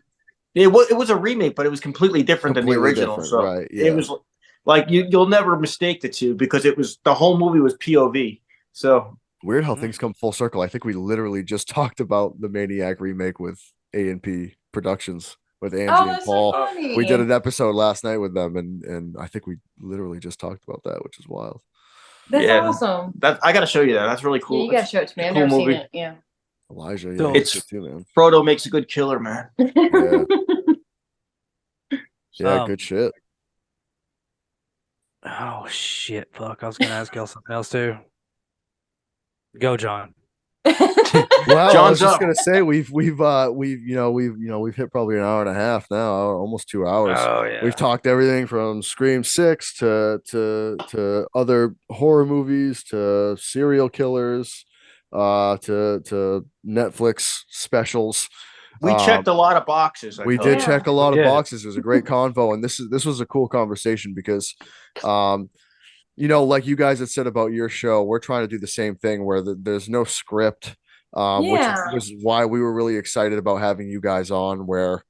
It was a remake, but it was completely different than the Completely original. different, So right, yeah. it was like you'll never mistake the two because it was the whole movie was POV. So Weird how Mhm. things come full circle. I think we literally just talked about the Maniac remake with A&P Productions with Angie Oh, and that's so Paul. funny. We did an episode last night with them, and I think we literally just talked about that, which is wild. That's Yeah. awesome. that I got to show you that. That's really Yeah, cool. you gotta show it to me. I've cool never movie. seen it. Yeah. Elijah, yeah, So- he's It's- good too, man. Frodo makes a good killer, man. Yeah, yeah, Um, good shit. Oh shit! Fuck! I was gonna ask y'all something else too. Go, John. Well, I John's was just up. gonna say we've hit probably an hour and a half now, almost 2 hours. Oh yeah. We've talked everything from Scream 6 to other horror movies to serial killers, to Netflix specials. We checked a lot of boxes. I We tell did you. check a lot of Yeah. boxes. It was a great convo, and this was a cool conversation because, you know, like you guys had said about your show, we're trying to do the same thing where there's no script, which Yeah. was why we were really excited about having you guys on, where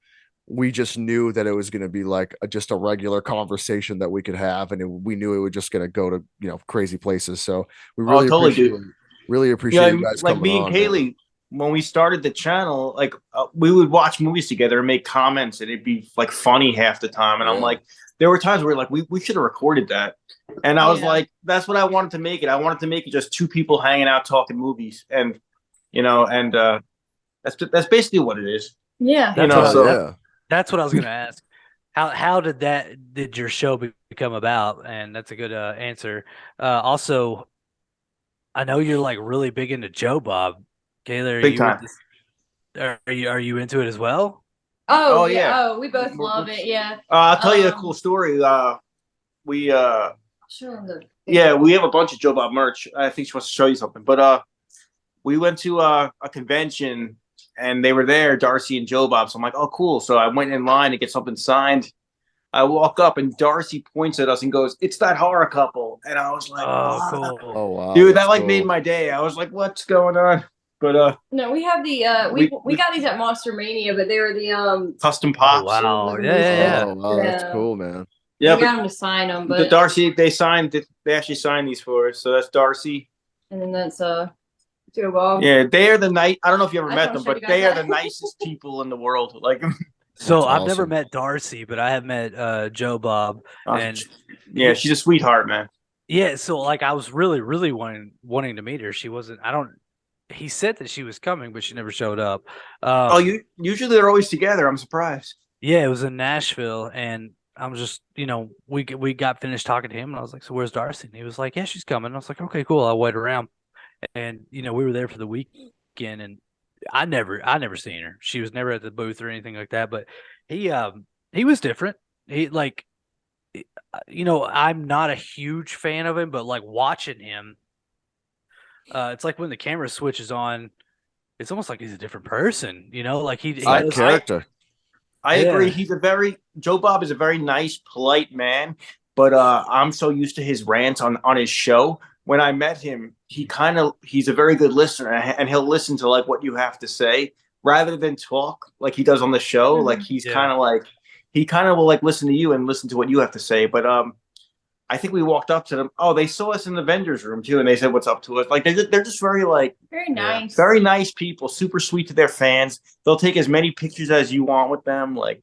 we just knew that it was going to be like just a regular conversation that we could have, and we knew it was just going to go to crazy places. So we really totally, appreciate dude. really appreciate Yeah, you guys like coming me and on, man. Kaylee, when we started the channel, like we would watch movies together and make comments, and it'd be like funny half the time. And I'm Yeah. like, there were times where like we should have recorded that, and I was Yeah. like, that's what I wanted to make it. I wanted to make it just two people hanging out talking movies, and that's basically what it is. Yeah. That's know, what I- so- yeah. That's what I was gonna ask. How did your show become about? And that's a good answer. Also, I know you're like really big into Joe Bob. Kayla, are Big you time. are you into it as well? Oh, Oh, yeah. yeah. Oh, we both love it. Yeah. I'll tell you a Um, cool story. We Sure. Look. Yeah, we have a bunch of Joe Bob merch. I think she wants to show you something. But we went to a convention and they were there, Darcy and Joe Bob. So I'm like, oh, cool. So I went in line to get something signed. I walk up and Darcy points at us and goes, "It's that horror couple." And I was like, Oh, "What?" cool. Oh wow, Dude, that's that like cool. made my day. I was like, what's going on? But No, we have the we got these at Monster Mania, but they were the custom pops. wow. and- Yeah. Oh wow, that's Yeah. cool, man. Yeah, we got but them to sign them, the but Darcy, they actually signed these for us. So that's Darcy. and then that's Joe Bob. Yeah, they are the night. I don't know if you ever I met just them, wanna show but you they guys are the that. nicest people in the world. Like, So That's I've never awesome. met Darcy, but I have met Joe Bob. And yeah, she's a sweetheart, man. yeah, so like I was really, really wanting to meet her. She wasn't. He said that she was coming, but she never showed up. Oh, you usually they're always together. I'm surprised. Yeah, it was in Nashville, and I was just, we got finished talking to him, and I was like, "So where's Darcy?" And he was like, "Yeah, she's coming." I was like, "Okay, cool. I'll wait around." And we were there for the weekend, and I never seen her. She was never at the booth or anything like that. But he was different. He like, I'm not a huge fan of him, but like watching him, it's like when the camera switches on, it's almost like he's a different person. Like he Side does- character. I Yeah. agree. Joe Bob is a very nice, polite man, but I'm so used to his rants on his show. When I met him, he's a very good listener, and he'll listen to like what you have to say rather than talk like he does on the show. Mhm. Like he's Yeah. he kind of will like listen to you and listen to what you have to say. But I think we walked up to them. Oh, they saw us in the vendors room too, and they said, "What's up to us?" Like they're just very like Very nice. very nice people, super sweet to their fans. They'll take as many pictures as you want with them. Like,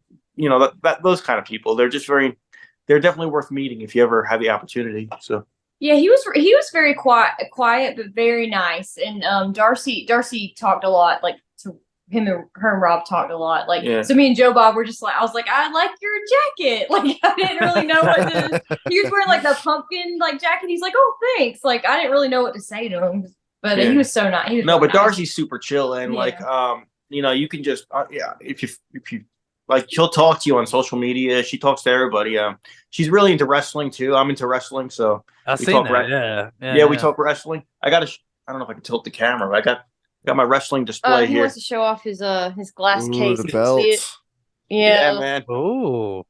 those kind of people. They're definitely worth meeting if you ever have the opportunity. So Yeah, he was very quiet, but very nice. And Darcy talked a lot, like to him and her and Rob talked a lot. Like Yeah. so me and Joe Bob were just like I was like, I like your jacket. Like I didn't really know what to he was wearing like the pumpkin like jacket. He's like, oh thanks. Like I didn't really know what to say to him. But Yeah. he was so nice. He was No, really but nice. Darcy's super chill and Yeah. like you can just if you like she'll talk to you on social media. She talks to everybody. She's really into wrestling too. I'm into wrestling, so I've we seen talk that. re- Yeah, we talk wrestling. I don't know if I can tilt the camera, but I got my wrestling display He here. wants to show off his glass Ooh, case. the You can see it. belts. Yeah, Yeah. man. Oh,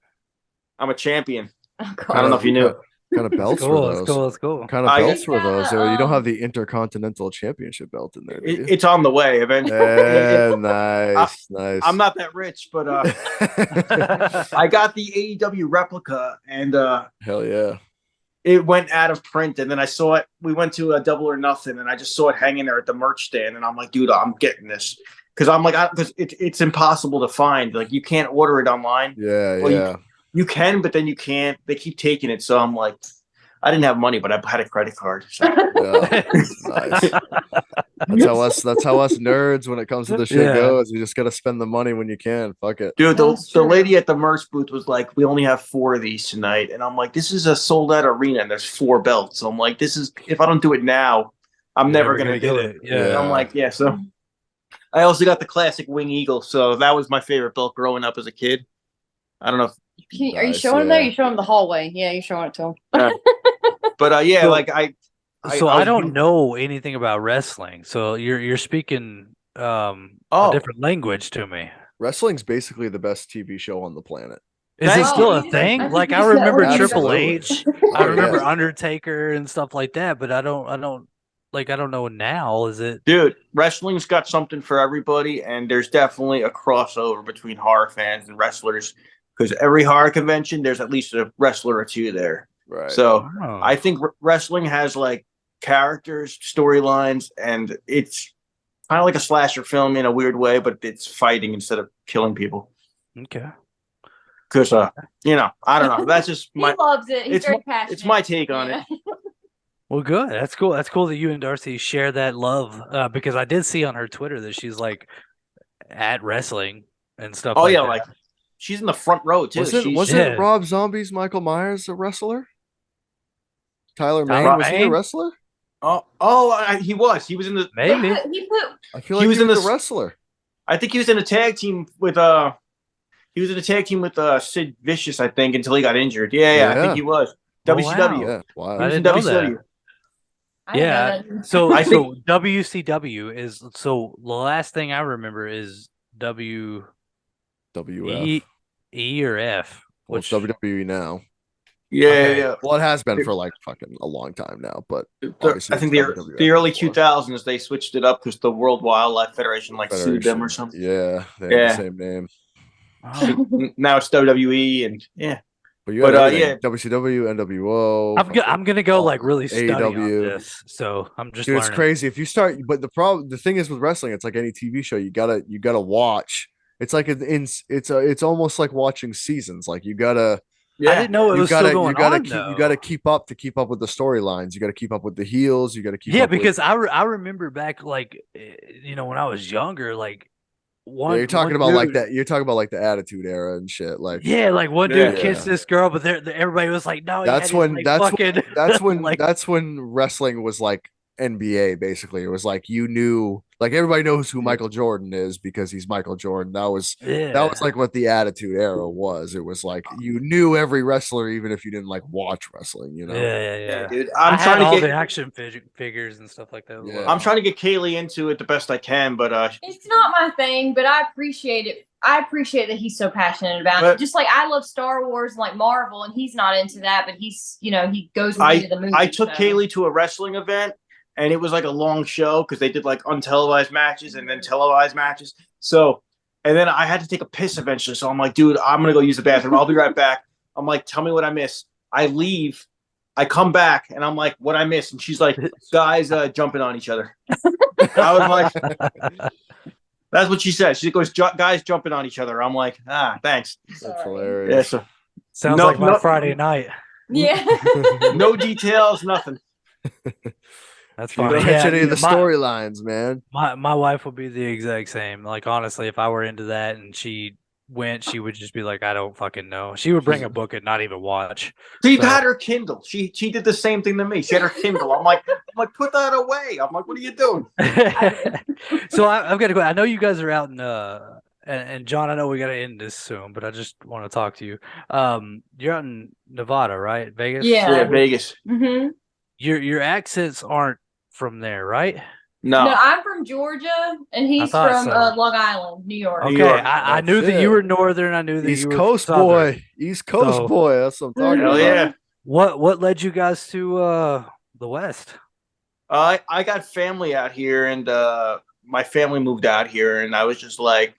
I'm a champion. Oh, I don't know if you knew. What kind of belts cool. were That's those? cool. That's cool. What kind of I- belts were those? Yeah, You don't have the Intercontinental Championship belt in there, do you? It's on the way eventually. Yeah, nice. I'm not that rich, but I got the AEW replica, and Hell yeah. it went out of print. And then I saw it. We went to a Double or Nothing, and I just saw it hanging there at the merch stand. And I'm like, dude, I'm getting this because I'm like, because it's impossible to find. Like, you can't order it online. Yeah, Well, yeah. You can, but then you can't. They keep taking it. So I'm like, I didn't have money, but I had a credit card. So. Yeah. Nice. That's how us nerds when it comes to the shit Yeah. goes. You just gotta spend the money when you can. Fuck it. Dude, That's the true. lady at the merch booth was like, we only have 4 of these tonight. And I'm like, this is a sold out arena and there's 4 belts. So I'm like, if I don't do it now, I'm never going to do it. Yeah. And I'm like, yeah. So I also got the classic Wing Eagle. So that was my favorite belt growing up as a kid. I don't know. Are you Nice, showing him there? yeah. You showing him the hallway? Yeah, you're showing it to him. But yeah, So- like I was- don't know anything about wrestling, so you're speaking a Oh. different language to me. Wrestling's basically the best TV show on the planet. Is it Thank still you. a thing? I Like think I you said remember what you Triple said. H, Oh, I remember yeah. Undertaker and stuff like that, but I don't know now. Is it? Dude, wrestling's got something for everybody, and there's definitely a crossover between horror fans and wrestlers because every horror convention, there's at least a wrestler or 2 there. Right. So Oh. I think wrestling has like characters, storylines, and it's kind of like a slasher film in a weird way, but it's fighting instead of killing people. Okay. Because, I don't know. That's just He my loves it. He's it's very my- passionate. it's my take on Yeah. it. Well, good. That's cool. That's cool that you and Darcy share that love. Because I did see on her Twitter that she's like at wrestling and stuff. Oh like yeah, that. like she's in the front row too. Wasn't Yeah. Rob Zombie's Michael Myers a wrestler? Tyler Mane, Tyler was he a Mane? wrestler? he was. He was in the. maybe. He put I feel He like was he in was this- a wrestler. I think he was in a tag team with He was in a tag team with Sid Vicious, I think, until he got injured. Yeah, I Yeah. think he was. Oh, WCW. wow. Yeah. Wow. He was in didn't know that. WCW. I didn't know Yeah. that. So I so WCW is the last thing I remember is W WF. E or F. Well, it's Which WWE now. Yeah, Okay. yeah. Well, it has been for like fucking a long time now, but The- Obviously, I think it's the WWF the early before. 2000s they switched it up because the World Wildlife Federation sued them or Federation. something. Yeah, they have Yeah. the same name. Oh. Now it's WWE and yeah. But you But, had everything. yeah. WCW, NWO. I'm gonna go like really study on AEW. this, so I'm just Dude, it's learning. crazy. If you start, but the thing is with wrestling, it's like any TV show. You gotta watch. It's like it's almost like watching seasons. Like you gotta I didn't know it you was gotta still going on. you gotta keep up with the storylines. You gotta keep up with the heels. You gotta keep Yeah, up with- because I remember back like when I was younger, like you're talking about like that. You're talking about like the Attitude Era and shit. Like Yeah, like one Yeah. dude kissed this girl, but everybody was like, "No, That's yeah, when- like, that's fucking, that's when like, that's when wrestling was like NBA basically. It was like you knew like everybody knows who Michael Jordan is because he's Michael Jordan. That was like what the Attitude Era was. It was like you knew every wrestler even if you didn't like watch wrestling, you know. yeah. dude. I I'm had trying all to the get action figures and stuff like that. as Yeah. well. I'm trying to get Kaylee into it the best I can, but It's not my thing, but I appreciate it. I appreciate that he's so passionate about But- it. Just like I love Star Wars and like Marvel, and he's not into that, but he's he goes with I- me to the movie. I took so. Kaylee to a wrestling event and it was like a long show because they did like untelevised matches and then televised matches. So, and then I had to take a piss eventually. So I'm like, dude, I'm going to go use the bathroom. I'll be right back. I'm like, tell me what I missed. I leave. I come back and I'm like, what I missed? And she's like, guys jumping on each other. I was like, that's what she said. She goes, guys jumping on each other. I'm like, thanks. That's Sorry. hilarious. Yeah. So Sounds No, like my no- Friday night. Yeah. No details, nothing. That's You fine. don't Yeah, catch any of the my- storylines, man. My wife would be the exact same. Like honestly, if I were into that and she went, she would just be like, I don't fucking know. She would bring a book and not even watch. So you So- had her Kindle. She did the same thing to me. She had her Kindle. I'm like, put that away. I'm like, what are you doing? So I've got to go. I know you guys are out in and John, I know we got to end this soon, but I just want to talk to you. You're out in Nevada, right? Vegas. Yeah. Yeah, Vegas. Hmm. Your accents aren't from there, right? No, No. I'm from Georgia, and he's thought from so. Long Island, New York. Okay, York. I Oh, knew that shit. you were northern. I knew that East you were Coast southern. boy. East Coast So- boy. That's what I'm talking Hell about. yeah. What led you guys to the West? I got family out here, and my family moved out here, and I was just like,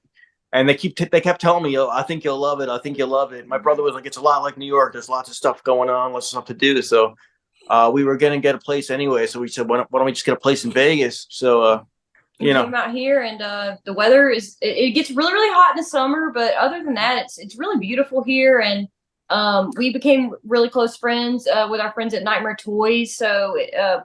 and they kept telling me, "Oh, I think you'll love it. I think you'll love it." My brother was like, "It's a lot like New York. There's lots of stuff going on, lots of stuff to do." So we were gonna get a place anyway. So we said, "Why don't we just get a place in Vegas?" So We came out here, and the weather it gets really, really hot in the summer, but other than that, it's really beautiful here, and we became really close friends with our friends at Nightmare Toys. So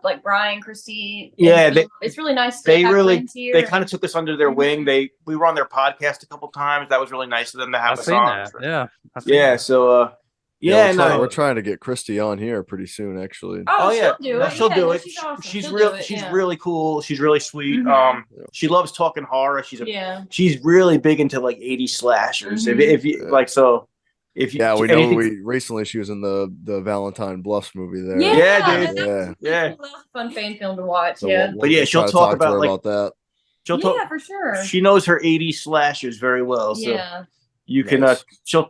like Brian, Christy, Yeah, it's really nice. they to have really- friends here. they kind of took us under their Mhm. wing. We were on their podcast a couple times. That was really nice of them to have I've us seen on. that. Yeah. I've seen Yeah. that. So yeah, we're no. trying to get Christy on here pretty soon, actually. Oh, yeah, she'll do no, it. she'll Yeah, do no, it. She's awesome. She's She'll real. do it, She's yeah. really cool. She's really sweet. Mhm. She loves talking horror. Yeah. She's really big into like 80 slashers. Mhm. If you Yeah. like, so if you Yeah, we know. anything- Recently she was in the Valentine Bluffs movie there. Yeah, Yeah, dude. dude. That Yeah. was a fun fan film to watch. So Yeah. But yeah, she'll try to talk to about, her like- about that. she'll Yeah, talk. for sure. She knows her 80 slashers very well. So Yeah. you can Nice. she'll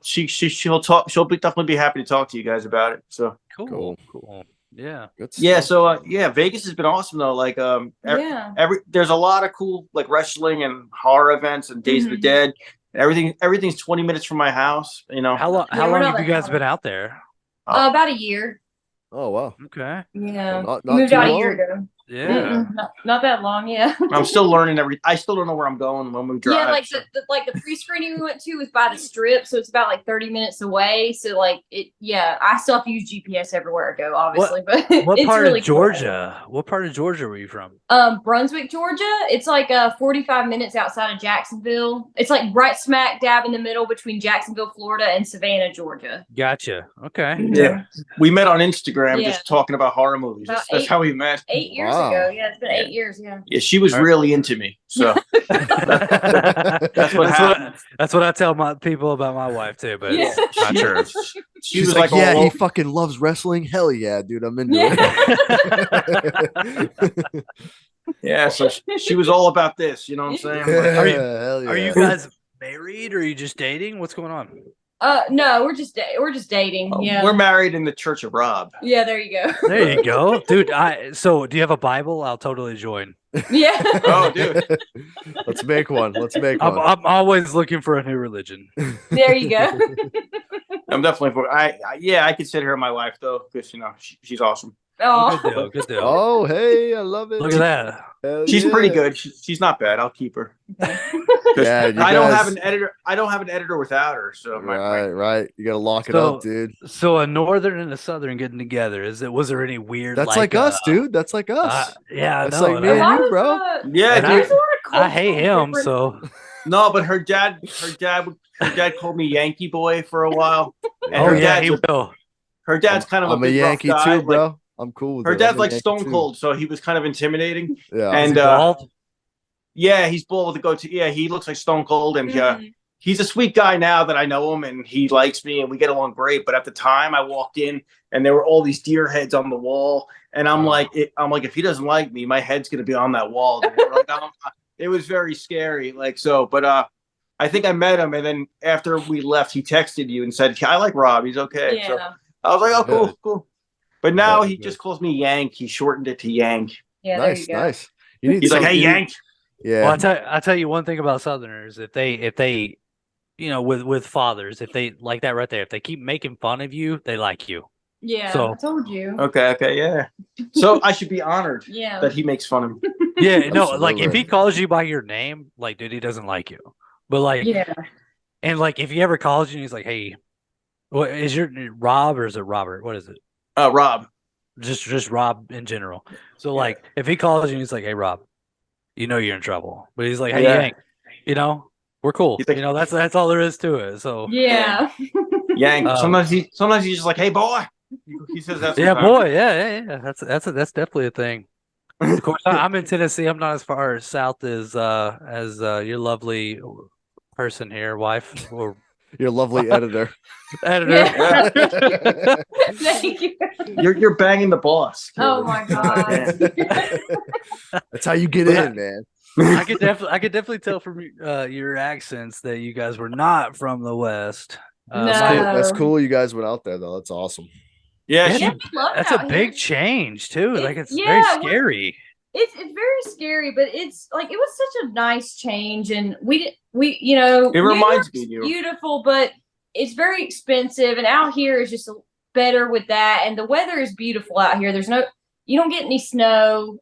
talk. Definitely be happy to talk to you guys about it. So Cool. Cool. Yeah. Good yeah, stuff. so yeah, Vegas has been awesome though. Like Yeah. there's a lot of cool like wrestling and horror events and Days of the Mhm. Dead. Everything's 20 minutes from my house. You know, How long? Yeah, How we're long not have you that guys far. been out there? About a year. Oh wow. Okay. Yeah. not Moved too out a long. year ago. Yeah. Mm-mm, not that long. Yeah. I'm still learning I still don't know where I'm going when we drive. Yeah, like so- the pre-screening we went to was by the strip, so it's about like 30 minutes away. So like I still have to use GPS everywhere I go, obviously. But What it's part really of cool. Georgia? What part of Georgia were you from? Brunswick, Georgia. It's like 45 minutes outside of Jacksonville. It's like right smack dab in the middle between Jacksonville, Florida, and Savannah, Georgia. Gotcha. Okay. Yeah. We met on Instagram Yeah. just talking about horror movies. About That's eight- how we met. 8 years Wow. ago. Yeah, it's been 8 years. Yeah. Yeah, she was really into me. So That's what happened. That's what I tell my people about my wife too, but Yeah. it's not true. She She's was like, like, yeah, all he over- fucking loves wrestling. Hell yeah, dude, I'm into Yeah. it. yeah. So she was all about this. You know what I'm saying? Like, Are you- Hell Are yeah. you guys married or are you just dating? What's going on? No, we're just dating. Yeah. We're married in the Church of Rob. Yeah, there you go. There you go, dude. So do you have a Bible? I'll totally join. Yeah. Oh, dude. Let's make one. Let's make I'm, one. I'm always looking for a new religion. There you go. I'm definitely for. I consider her my wife though, because she's awesome. Oh. Good deal. Good deal. Oh, hey, I love it. Look at that. Hell She's pretty yeah. good. She's not bad. I'll keep her. 'Cause Yeah, you I don't guys- have an editor. I don't have an editor without her. So Right. You gotta lock it So- up, dude. So a northern and a southern getting together. Was there any weird? That's like us, dude. That's like us. Yeah, I That's know. like and me I- and A lot you, of, bro. Yeah, And dude. there's a lot of I hate cultural him. difference. So No, but her dad called me Yankee Boy for a while. And oh her yeah, dad's he will. her dad's kind of I'm a a big Yankee rough guy. too, bro. Like, I'm cool with her it. dad's I'm a like Yankee Stone too. Cold, so he was kind of intimidating. Yeah. And Is he bald? yeah, he's bald with a goatee. Yeah, he looks like Stone Cold, and Mhm. he's a sweet guy now that I know him, and he likes me, and we get along great. But at the time, I walked in, and there were all these deer heads on the wall, and I'm Oh. like, if he doesn't like me, my head's gonna be on that wall. Dude. Like, it was very scary. Like so, but I think I met him, and then after we left, he texted you and said, "I like Rob. He's okay." Yeah. So I was like, "Oh, cool, Good. cool." But now Yeah, he good. just calls me Yank. He shortened it to Yank. Yeah. Nice, there you go. nice. You need He's like, some- "Hey, you need- Yank." Yeah. Well, I tell you one thing about Southerners. If they, with fathers, if they like that right there, if they keep making fun of you, they like you. Yeah. So- I told you. Okay, yeah. So I should be honored Yeah. that he makes fun of me. Yeah, no, like if Absolutely. he calls you by your name, like dude, he doesn't like you. But like, Yeah. and like if he ever calls you and he's like, hey, what is your Rob or is it Robert? What is it? Rob. Just Rob in general. So like, if he calls you and he's like, "Hey, Rob, you know you're in trouble," but he's like, "Hey, Yeah. Yank, you know we're cool." He's like- That's all there is to it. So Yeah. Yank. Um, sometimes he's just like, "Hey, boy." He says that. yeah, sometimes. boy, yeah. That's definitely a thing. Of course, I'm in Tennessee. I'm not as far south as your lovely person here, wife or Your lovely editor. editor. Thank you. You're banging the boss. Oh my god. That's how you get in, man. I could definitely tell from your accents that you guys were not from the West. No. That's cool. You guys went out there though. That's awesome. Yeah, Yeah, she, Yeah, we love it That's a out big here. change too. Like it's Yeah, very well, scary. It's very scary, but it's like it was such a nice change, and we you know It reminds New me of you. York's beautiful, but it's very expensive, and out here is just better with that, and the weather is beautiful out here. You don't get any snow,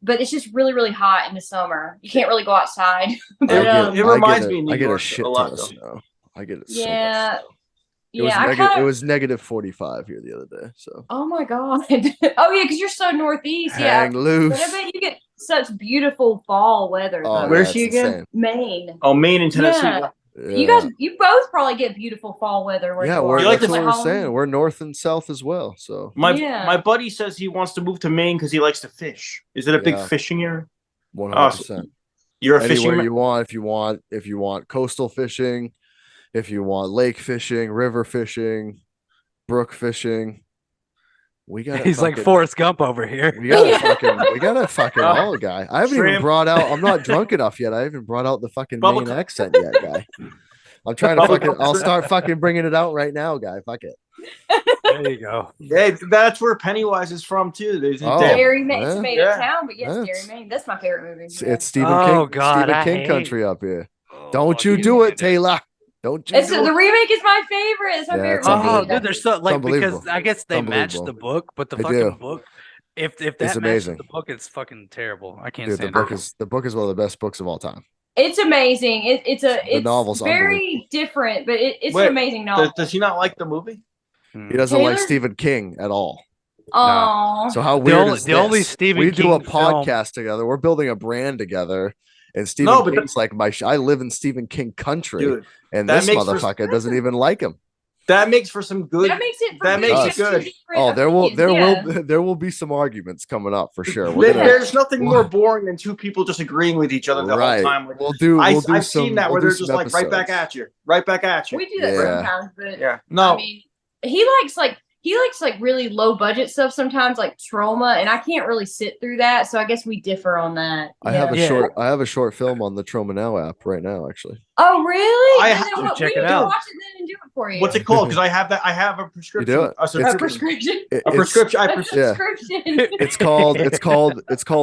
but it's just really hot in the summer. You can't really go outside. But It reminds I me of New I get a York shit a lot, ton of though. snow. I get it so much. yeah, It was, yeah, I neg- kind it of. was negative 45 here the other day. So Oh my god! Oh yeah, because you're so northeast. Yeah, hang loose. but I bet you get such beautiful fall weather. Oh, though. Where's yeah, she it's again? insane. Maine. Oh, Maine and Tennessee. Yeah. You Yeah. guys, you both probably get beautiful fall weather where Yeah, you we're, are. You like that's the- what we're Halloween. saying. We're north and south as well. So My Yeah. my buddy says he wants to move to Maine because he likes to fish. Is it a big Yeah. fishing area? 100%. You're a Anywhere fishing man? you want. If you want coastal fishing, if you want lake fishing, river fishing, brook fishing, we got. He's like Forrest Gump over here. We got Yeah. a fucking all guy. I haven't even Shrimp. brought out. I'm not drunk enough yet. I haven't brought out the fucking Bubble main gum. accent yet, guy. I'm trying to Bubble fucking. gum I'll shrimp. start fucking bringing it out right now, guy. Fuck it. There you go. Hey, that's where Pennywise is from too. There's Oh. Dairy Maine. It's yeah. made Yeah. of town, but yes, Yeah. Dairy Maine. That's my favorite movie. It's Stephen Oh, King. God, Stephen I King hate- country up here. Oh, Don't you do it, Taylor. Don't you It's do the it. remake is my favorite. It's my Yeah, favorite it's Oh, movie. unbelievable. dude, there's so like because unbelievable. I guess they It's matched the unbelievable. book, but the They fucking do. book, if that It's matches amazing. the book, it's fucking terrible. I can't Dude, the stand book it. is one of the best books of all time. It's amazing. It's novel's very different, but it's Wait, an amazing novel. Does he not like the movie? He doesn't like Taylor? Stephen King at all. Oh, So how weird only- is the only this? Stephen we do a King film- podcast together. We're building a brand together, and Stephen No, but King's like I live in Stephen King country, Dude, and that this makes for- motherfucker doesn't even like him. that makes for some good. that makes it. that makes it good. Oh, there will Yeah. there will be some arguments coming up for sure. We're gonna, There's nothing more boring than two people just agreeing with each other the right. whole time. Like, We'll do. I've some, seen that we'll where do they're some just like right back episodes. at you, right back at you. We do that Yeah. sometimes, but Yeah, no, I mean, he likes like really low budget stuff sometimes, like Trauma, and I can't really sit through that. So I guess we differ on that. I have a Yeah. short film on the Trauma Now app right now, actually. Oh, really? I Then have to what- check we it need to out. Watch it then and do it for you. what's it called? Because I have that. I have a prescription. do it. A A subscription. prescription. It- A it's- prescription. I, A Yeah. prescription. It's called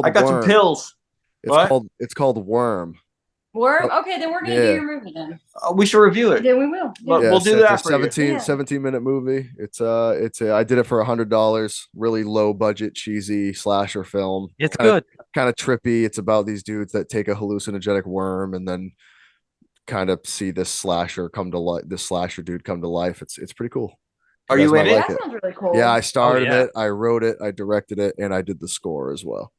I got Worm. some pills. What? It's called Worm. Worm. Okay, then we're gonna do Yeah. your movie then. We should review it. Then we will. But Yeah. we'll do it's that a for you. 17-minute movie. I did it for $100. Really low budget, cheesy slasher film. It's Kinda- good. Kind of trippy. It's about these dudes that take a hallucinogenic worm and then kind of see this slasher dude come to life. It's pretty cool. Are guys you might in it? like That sounds really cool. Yeah, I starred in yeah. it. I wrote it. I directed it, and I did the score as well.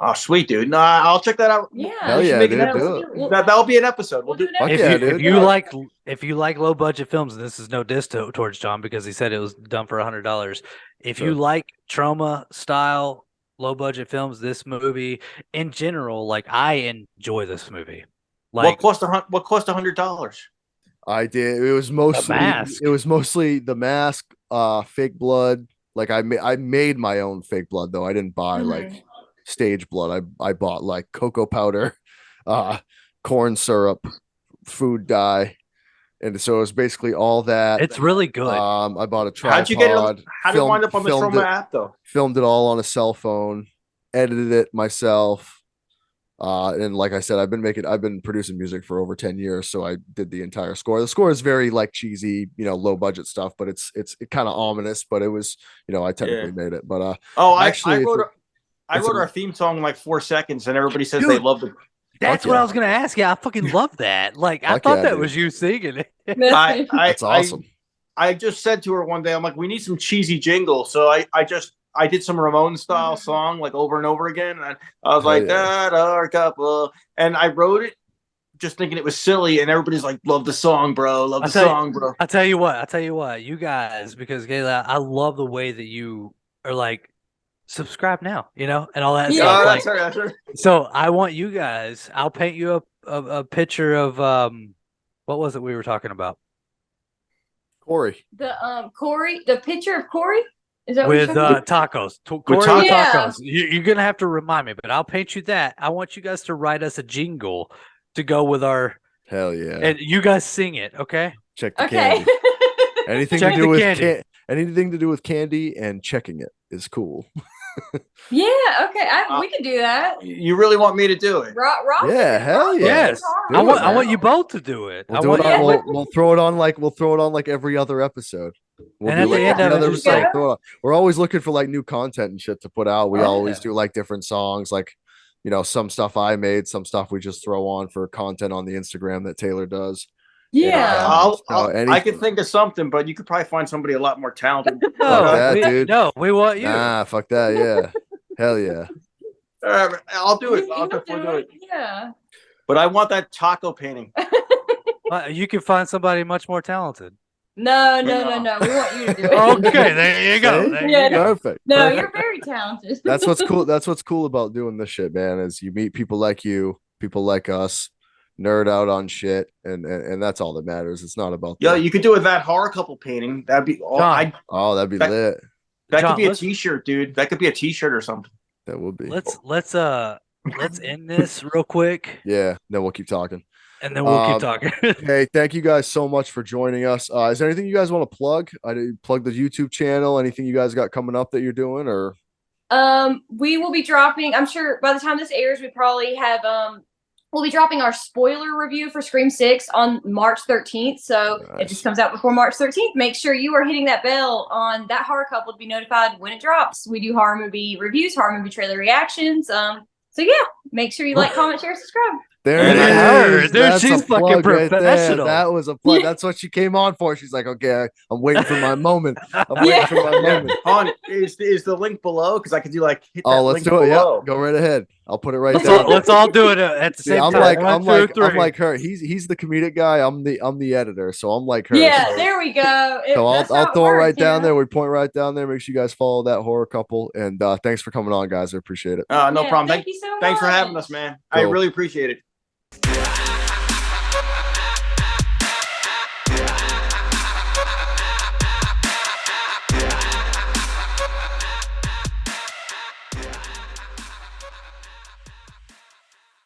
Oh, sweet, dude. No, I'll check that out. Yeah. Hell We should yeah, make dude, an do episode. it. That'll be an episode. We'll do. an Fuck episode. yeah, If dude. you like low budget films, and this is no diss towards John because he said it was done for $100. If you Sure. like Trauma style low budget films, this movie in general, like I enjoy this movie. Like what cost $100? I did. It was mostly Mask. It was mostly The Mask, fake blood. Like I made my own fake blood though. I didn't buy Mhm. like stage blood. I bought like cocoa powder, corn syrup, food dye, and so it was basically all that. it's really good. I bought a tripod. How'd you get it? How did it wind up on the filmed Trauma it- app though? Filmed it all on a cell phone, edited it myself. And like I said, I've been producing music for over 10 years. So I did the entire score. The score is very like cheesy, low budget stuff, but it's kind of ominous, but it was, I technically made it, but, Oh, actually, I wrote. it's I it's wrote a- our theme song in like 4 seconds, and everybody says Dude. they loved it. That's fuck what yeah. I was gonna ask you. I fucking love that. Like I Fuck thought yeah, that dude. was you singing it. I, that's awesome. I just said to her one day, I'm like, we need some cheesy jingle. So I did some Ramon style song like over and over again. And I was like, that our couple, and I wrote it just thinking it was silly, and everybody's like, love the song, bro. Love the song, bro. I'll tell you what, you guys, because Gayla, I love the way that you are like, subscribe now, and all that stuff. That's right. So I want you guys, I'll paint you a picture of what was it we were talking about? Corey. The picture of Corey? Is that with what tacos? With tacos. You're gonna have to remind me, but I'll paint you that. I want you guys to write us a jingle to go with our. Hell yeah! And you guys sing it, okay? Check the candy. Anything Check to do with anything to do with candy and checking it is cool. Yeah, okay. We can do that. You really want me to do it? Rock, yeah, hell yeah. Yes. I want you both to do it. We'll throw it on like every other episode. We'll and do at the end of it, we're always looking for like new content and shit to put out. We always do like different songs, like some stuff I made, some stuff we just throw on for content on the Instagram that Taylor does. Yeah. I could think of something, but you could probably find somebody a lot more talented. Dude. No, we want you. Nah, fuck that. Yeah. Hell yeah. I'll do it. I'll definitely do it. Yeah. But I want that taco painting. You can find somebody much more talented. No. We want you to do it. Okay, there you go. Perfect. No, you're very talented. That's what's cool. That's what's cool about doing this shit, man, is you meet people like you, people like us, nerd out on shit, and that's all that matters. It's not about you could do it that horror couple painting. That'd be that'd be lit. That could be a t-shirt, dude. That could be a t-shirt or something. That would be. Let's end this real quick. Yeah, then we'll keep talking. And then we'll keep talking. Hey, thank you guys so much for joining us. Is there anything you guys want to plug? I did plug the YouTube channel. Anything you guys got coming up that you're doing, or? We will be dropping. I'm sure by the time this airs, we probably have we'll be dropping our spoiler review for Scream 6 on March 13th. So It just comes out before March 13th. Make sure you are hitting that bell on that horror couple to be notified when it drops. We do horror movie reviews, horror movie trailer reactions. So yeah, make sure you like, comment, share, subscribe. There it is. Dude, she's fucking professional. That was a plug. That's what she came on for. She's like, okay, I'm waiting for my moment. I'm waiting for my moment. Is the link below? Because I could do like hit that let's link do it. below. Yeah, go right ahead. I'll put it right down. Let's all do it at the same time. I'm like her. He's the comedic guy. I'm the editor. So I'm like her. Yeah, so, there we go. So I'll throw it right down there. We point right down there. Make sure you guys follow that horror couple. And thanks for coming on, guys. I appreciate it. No problem. Thank you so much. Thanks for having us, man. I really appreciate it.